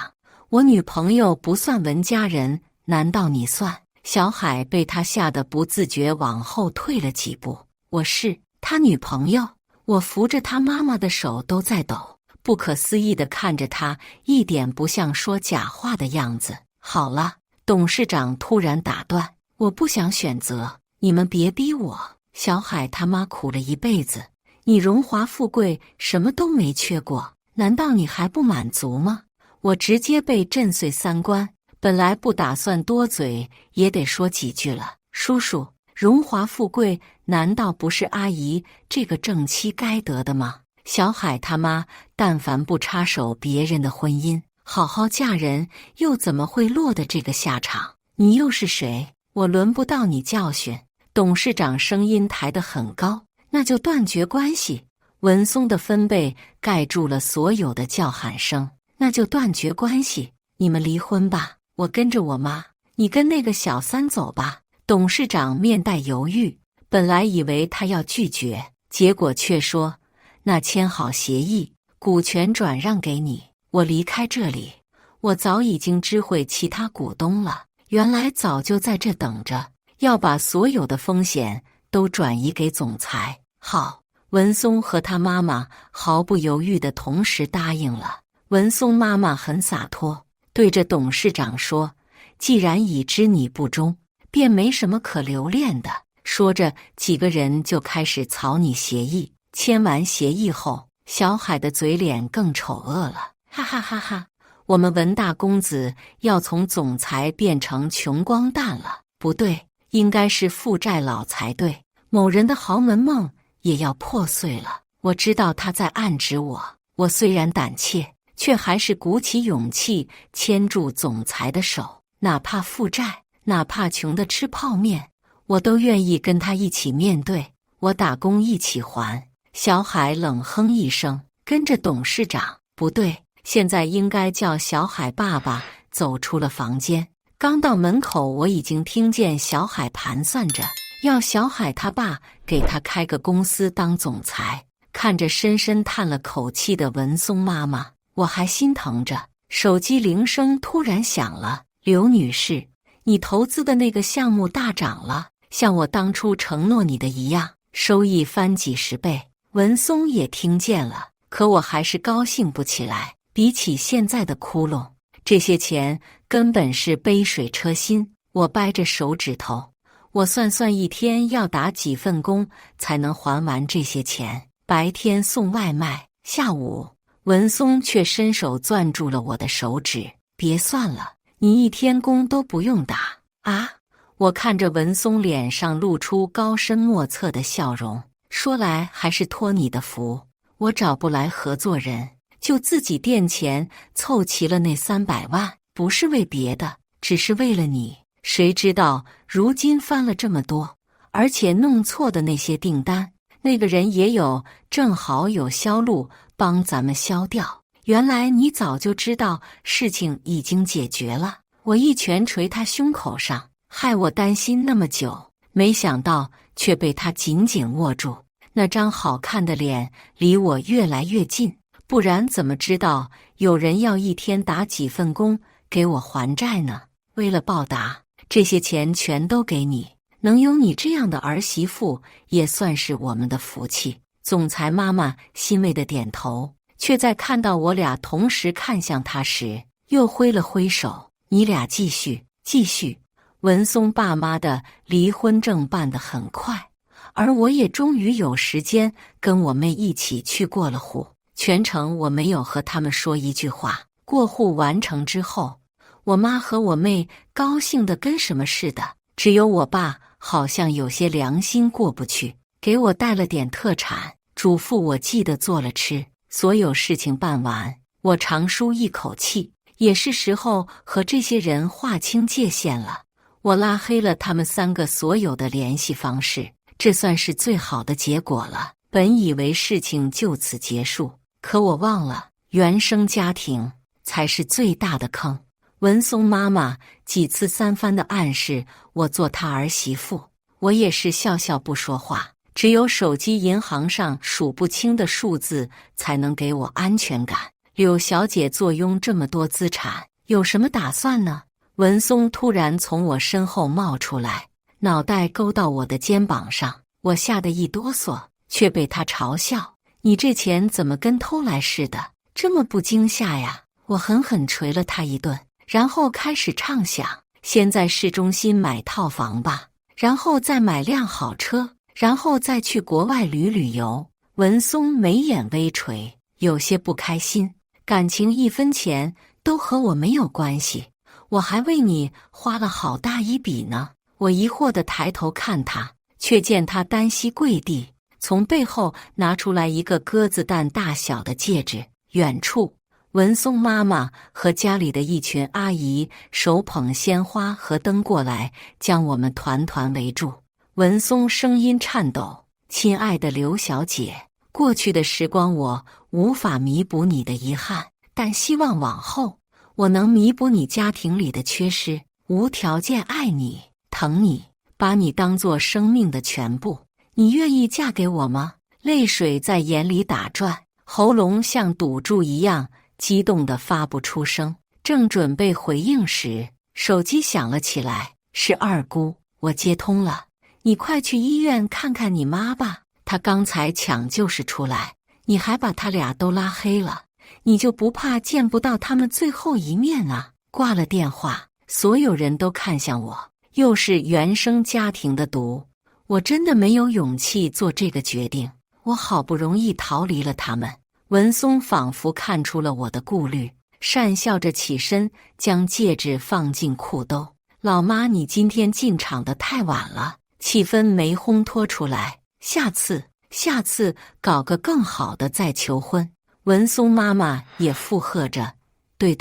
我女朋友不算文家人，难道你算？小海被他吓得不自觉往后退了几步。我是他女朋友。我扶着他妈妈的手都在抖，不可思议地看着他，一点不像说假话的样子。好了，董事长突然打断，我不想选择，你们别逼我。小海他妈苦了一辈子，你荣华富贵什么都没缺过，难道你还不满足吗？我直接被震碎三观，本来不打算多嘴，也得说几句了。叔叔，荣华富贵难道不是阿姨这个正妻该得的吗？小海他妈但凡不插手别人的婚姻，好好嫁人，又怎么会落得这个下场？你又是谁？我轮不到你教训。董事长声音抬得很高，那就断绝关系。文松的分贝盖住了所有的叫喊声。那就断绝关系，你们离婚吧，我跟着我妈，你跟那个小三走吧。董事长面带犹豫，本来以为他要拒绝，结果却说：那签好协议，股权转让给你，我离开这里。我早已经知会其他股东了，原来早就在这等着，要把所有的风险都转移给总裁。好，文松和他妈妈毫不犹豫地同时答应了。文松妈妈很洒脱，对着董事长说：既然已知你不忠，便没什么可留恋的。说着，几个人就开始草拟协议。签完协议后，小海的嘴脸更丑恶了，哈哈哈哈！我们文大公子要从总裁变成穷光蛋了，不对，应该是负债佬才对。某人的豪门梦也要破碎了。我知道他在暗指我，我虽然胆怯，却还是鼓起勇气牵住总裁的手，哪怕负债，哪怕穷得吃泡面，我都愿意跟他一起面对。我打工一起还。小海冷哼一声，跟着董事长。不对，现在应该叫小海爸爸。走出了房间，刚到门口，我已经听见小海盘算着要小海他爸给他开个公司当总裁。看着深深叹了口气的文松妈妈，我还心疼着。手机铃声突然响了，刘女士，你投资的那个项目大涨了，像我当初承诺你的一样，收益翻几十倍。文松也听见了，可我还是高兴不起来。比起现在的窟窿，这些钱根本是杯水车薪。我掰着手指头，我算算一天要打几份工才能还完这些钱。白天送外卖，下午文松却伸手攥住了我的手指，别算了，你一天工都不用打啊！我看着文松脸上露出高深莫测的笑容，说来还是托你的福，我找不来合作人，就自己垫钱凑齐了那300万，不是为别的，只是为了你。谁知道如今翻了这么多，而且弄错的那些订单，那个人也有，正好有销路帮咱们销掉。原来你早就知道事情已经解决了。我一拳捶他胸口上，害我担心那么久，没想到却被他紧紧握住。那张好看的脸离我越来越近，不然怎么知道有人要一天打几份工给我还债呢？为了报答，这些钱全都给你。能有你这样的儿媳妇，也算是我们的福气。总裁妈妈欣慰地点头，却在看到我俩同时看向她时，又挥了挥手：“你俩继续，继续。”文松爸妈的离婚证办得很快，而我也终于有时间跟我妹一起去过了户。全程我没有和他们说一句话。过户完成之后，我妈和我妹高兴得跟什么似的，只有我爸好像有些良心过不去，给我带了点特产，嘱咐我记得做了吃。所有事情办完，我长舒一口气，也是时候和这些人划清界限了。我拉黑了他们3个所有的联系方式，这算是最好的结果了。本以为事情就此结束，可我忘了，原生家庭才是最大的坑。文松妈妈几次3番的暗示我做她儿媳妇，我也是笑笑不说话。只有手机银行上数不清的数字才能给我安全感。柳小姐坐拥这么多资产，有什么打算呢？文松突然从我身后冒出来，脑袋勾到我的肩膀上，我吓得一哆嗦，却被他嘲笑：“你这钱怎么跟偷来似的，这么不惊吓呀？”我狠狠捶了他一顿，然后开始畅想：先在市中心买套房吧，然后再买辆好车，然后再去国外旅游。文松眉眼微垂，有些不开心。感情1分钱都和我没有关系，我还为你花了好大一笔呢。我疑惑地抬头看他，却见他单膝跪地，从背后拿出来一个鸽子蛋大小的戒指。远处，文松妈妈和家里的一群阿姨手捧鲜花和灯过来，将我们团团围住。文松声音颤抖：“亲爱的刘小姐，过去的时光我无法弥补你的遗憾，但希望往后我能弥补你家庭里的缺失，无条件爱你，疼你，把你当作生命的全部。你愿意嫁给我吗？”泪水在眼里打转，喉咙像堵住一样，激动得发不出声。正准备回应时，手机响了起来，是二姑。我接通了：“你快去医院看看你妈吧，她刚才抢救室出来，你还把他俩都拉黑了，你就不怕见不到他们最后一面啊？”挂了电话，所有人都看向我，又是原生家庭的毒，我真的没有勇气做这个决定。我好不容易逃离了他们。文松仿佛看出了我的顾虑，讪笑着起身，将戒指放进裤兜。“老妈，你今天进场的太晚了，气氛没烘托出来，下次搞个更好的再求婚。”文松妈妈也附和着：“对，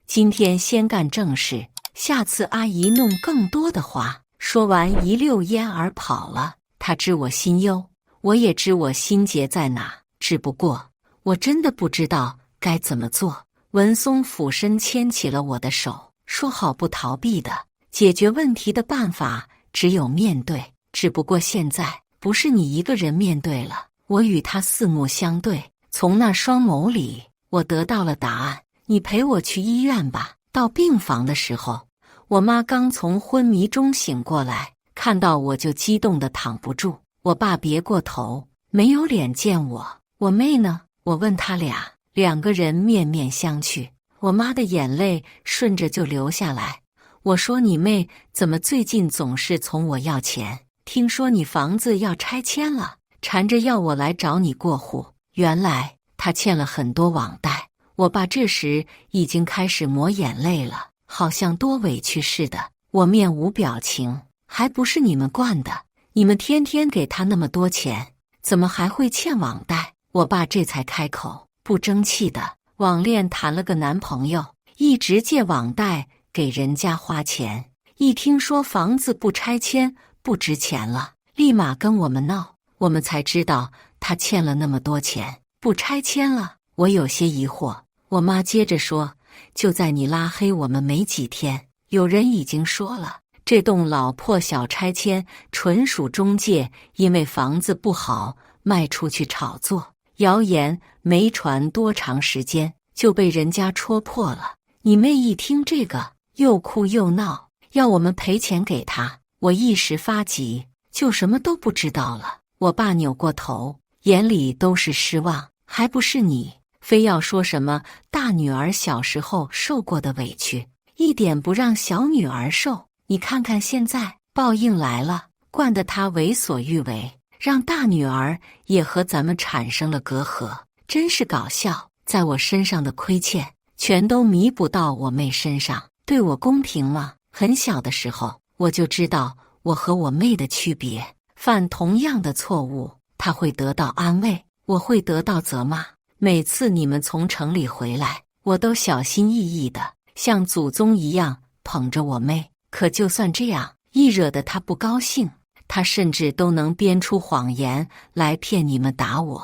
今天先干正事，下次阿姨弄更多的花。”说完一溜烟儿跑了。她知我心忧，我也知我心结在哪，只不过我真的不知道该怎么做。文松俯身牵起了我的手，说好不逃避的，解决问题的办法只有面对。只不过现在不是你一个人面对了。我与他四目相对，从那双眸里我得到了答案：“你陪我去医院吧。”到病房的时候，我妈刚从昏迷中醒过来，看到我就激动得躺不住。我爸别过头，没有脸见我。我妹呢？我问他俩，2个人面面相觑。我妈的眼泪顺着就流下来。我说：“你妹怎么最近总是从我要钱？听说你房子要拆迁了，缠着要我来找你过户。”原来她欠了很多网贷。我爸这时已经开始抹眼泪了，好像多委屈似的。我面无表情：“还不是你们惯的，你们天天给他那么多钱，怎么还会欠网贷？”我爸这才开口，不争气的：“网恋谈了个男朋友，一直借网贷给人家花钱，一听说房子不拆迁不值钱了，立马跟我们闹。我们才知道他欠了那么多钱，不拆迁了。”我有些疑惑。我妈接着说：“就在你拉黑我们没几天，有人已经说了，这栋老破小拆迁纯属中介因为房子不好卖出去炒作。谣言没传多长时间就被人家戳破了。”你妹一听这个，又哭又闹，要我们赔钱给她。我一时发急，就什么都不知道了。我爸扭过头，眼里都是失望：“还不是你，非要说什么大女儿小时候受过的委屈，一点不让小女儿受。你看看现在，报应来了，惯得他为所欲为，让大女儿也和咱们产生了隔阂，真是搞笑。在我身上的亏欠，全都弥补到我妹身上，对我公平吗？很小的时候，我就知道我和我妹的区别，犯同样的错误，她会得到安慰，我会得到责骂。每次你们从城里回来，我都小心翼翼的，像祖宗一样捧着我妹。可就算这样，一惹得她不高兴，她甚至都能编出谎言来骗你们打我。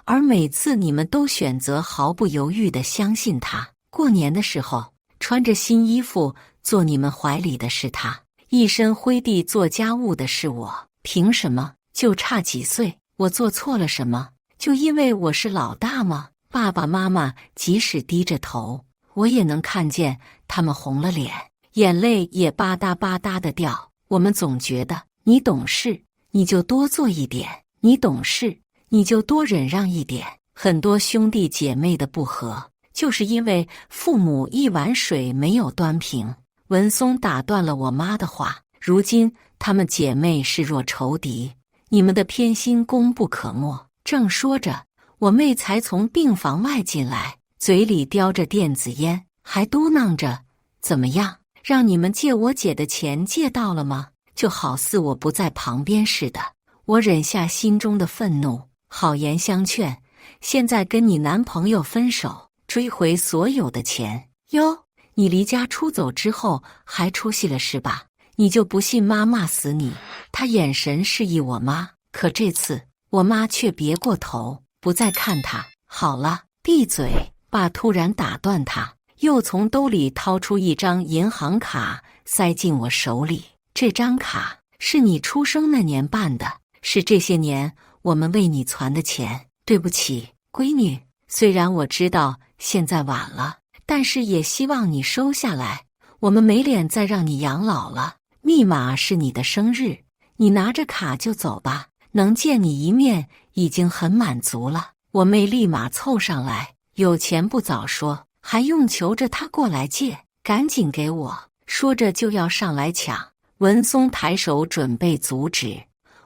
而每次你们都选择毫不犹豫地相信她。过年的时候，穿着新衣服坐你们怀里的是她，一身灰地做家务的是我。凭什么？就差几岁，我做错了什么？就因为我是老大吗？爸爸妈妈即使低着头，我也能看见他们红了脸，眼泪也吧嗒吧嗒的掉。我们总觉得你懂事，你就多做一点；你懂事，你就多忍让一点。很多兄弟姐妹的不和，就是因为父母一碗水没有端平。文松打断了我妈的话，如今她们姐妹视若仇敌，你们的偏心功不可没。正说着，我妹才从病房外进来，嘴里叼着电子烟，还嘟囔着：“怎么样，让你们借我姐的钱借到了吗？”就好似我不在旁边似的。我忍下心中的愤怒，好言相劝：“现在跟你男朋友分手，追回所有的钱。哟，你离家出走之后还出息了是吧？你就不信妈骂死你？”他眼神示意我妈，可这次我妈却别过头，不再看他。好了，闭嘴！爸突然打断他，又从兜里掏出一张银行卡塞进我手里。这张卡是你出生那年办的，是这些年我们为你存的钱。对不起，闺女，虽然我知道现在晚了，但是也希望你收下来，我们没脸再让你养老了。密码是你的生日，你拿着卡就走吧，能见你一面已经很满足了。我妹立马凑上来，有钱不早说，还用求着他过来借，赶紧给我，说着就要上来抢。文松抬手准备阻止，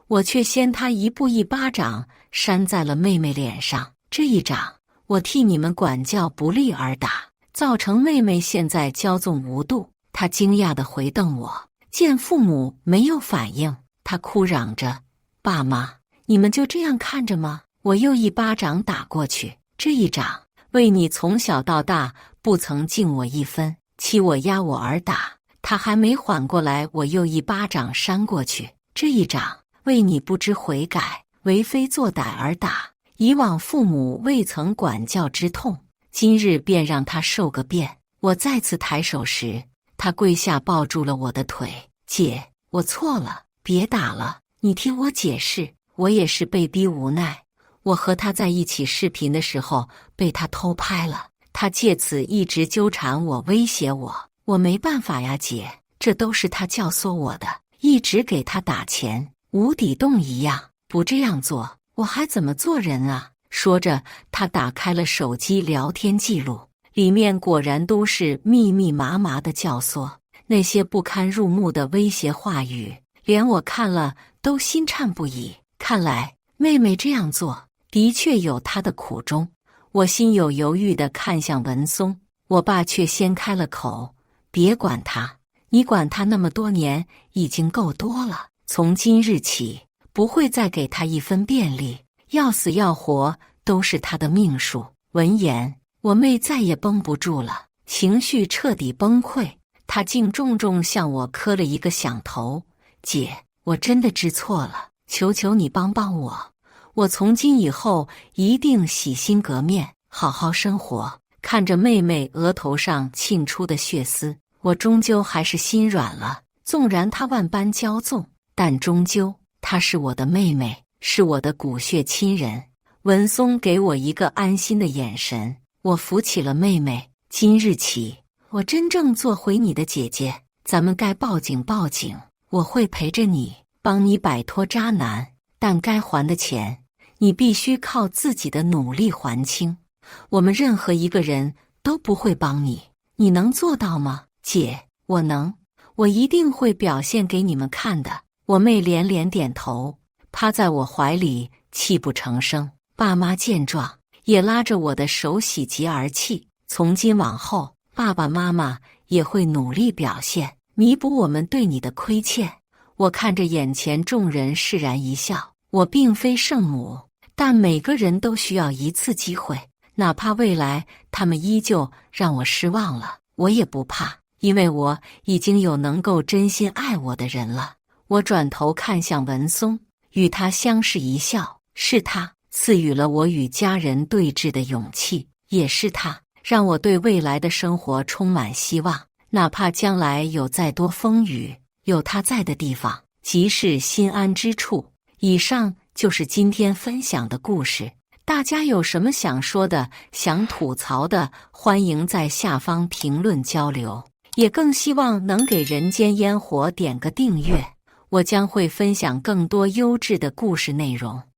我却先他一步，一巴掌扇在了妹妹脸上。这一掌，我替你们管教不力而打，造成妹妹现在骄纵无度。她惊讶地回瞪我，见父母没有反应，她哭嚷着：“爸妈，你们就这样看着吗？”我又一巴掌打过去，这一掌为你从小到大不曾敬我一分，欺我压我而打。他还没缓过来，我又一巴掌扇过去，这一掌为你不知悔改，为非作歹而打。以往父母未曾管教之痛，今日便让他受个遍。我再次抬手时，他跪下抱住了我的腿。姐，我错了，别打了，你听我解释，我也是被逼无奈。我和他在一起视频的时候被他偷拍了，他借此一直纠缠我，威胁我。我没办法呀，姐，这都是他教唆我的，一直给他打钱，无底洞一样。不这样做，我还怎么做人啊？说着，他打开了手机聊天记录，里面果然都是密密麻麻的教唆，那些不堪入目的威胁话语，连我看了都心颤不已。看来妹妹这样做的确有她的苦衷。我心有犹豫地看向文松，我爸却先开了口：“别管他，你管他那么多年已经够多了，从今日起不会再给他一分便利，要死要活都是他的命数。”闻言，我妹再也绷不住了，情绪彻底崩溃，她竟重重向我磕了一个响头：“姐，我真的知错了，求求你帮帮我，我从今以后一定洗心革面，好好生活。”看着妹妹额头上沁出的血丝，我终究还是心软了。纵然她万般骄纵，但终究她是我的妹妹，是我的骨血亲人。文松给我一个安心的眼神，我扶起了妹妹。今日起，我真正做回你的姐姐，咱们该报警报警，我会陪着你，帮你摆脱渣男，但该还的钱，你必须靠自己的努力还清。我们任何一个人都不会帮你，你能做到吗？姐，我能。我一定会表现给你们看的。我妹连连点头，趴在我怀里泣不成声。爸妈见状，也拉着我的手喜极而泣。从今往后，爸爸妈妈也会努力表现，弥补我们对你的亏欠。我看着眼前众人释然一笑。我并非圣母，但每个人都需要一次机会，哪怕未来他们依旧让我失望了，我也不怕，因为我已经有能够真心爱我的人了。我转头看向文松，与他相视一笑。是他赐予了我与家人对峙的勇气，也是他让我对未来的生活充满希望。哪怕将来有再多风雨，有他在的地方，即是心安之处。以上就是今天分享的故事，大家有什么想说的、想吐槽的，欢迎在下方评论交流，也更希望能给人间烟火点个订阅，我将会分享更多优质的故事内容。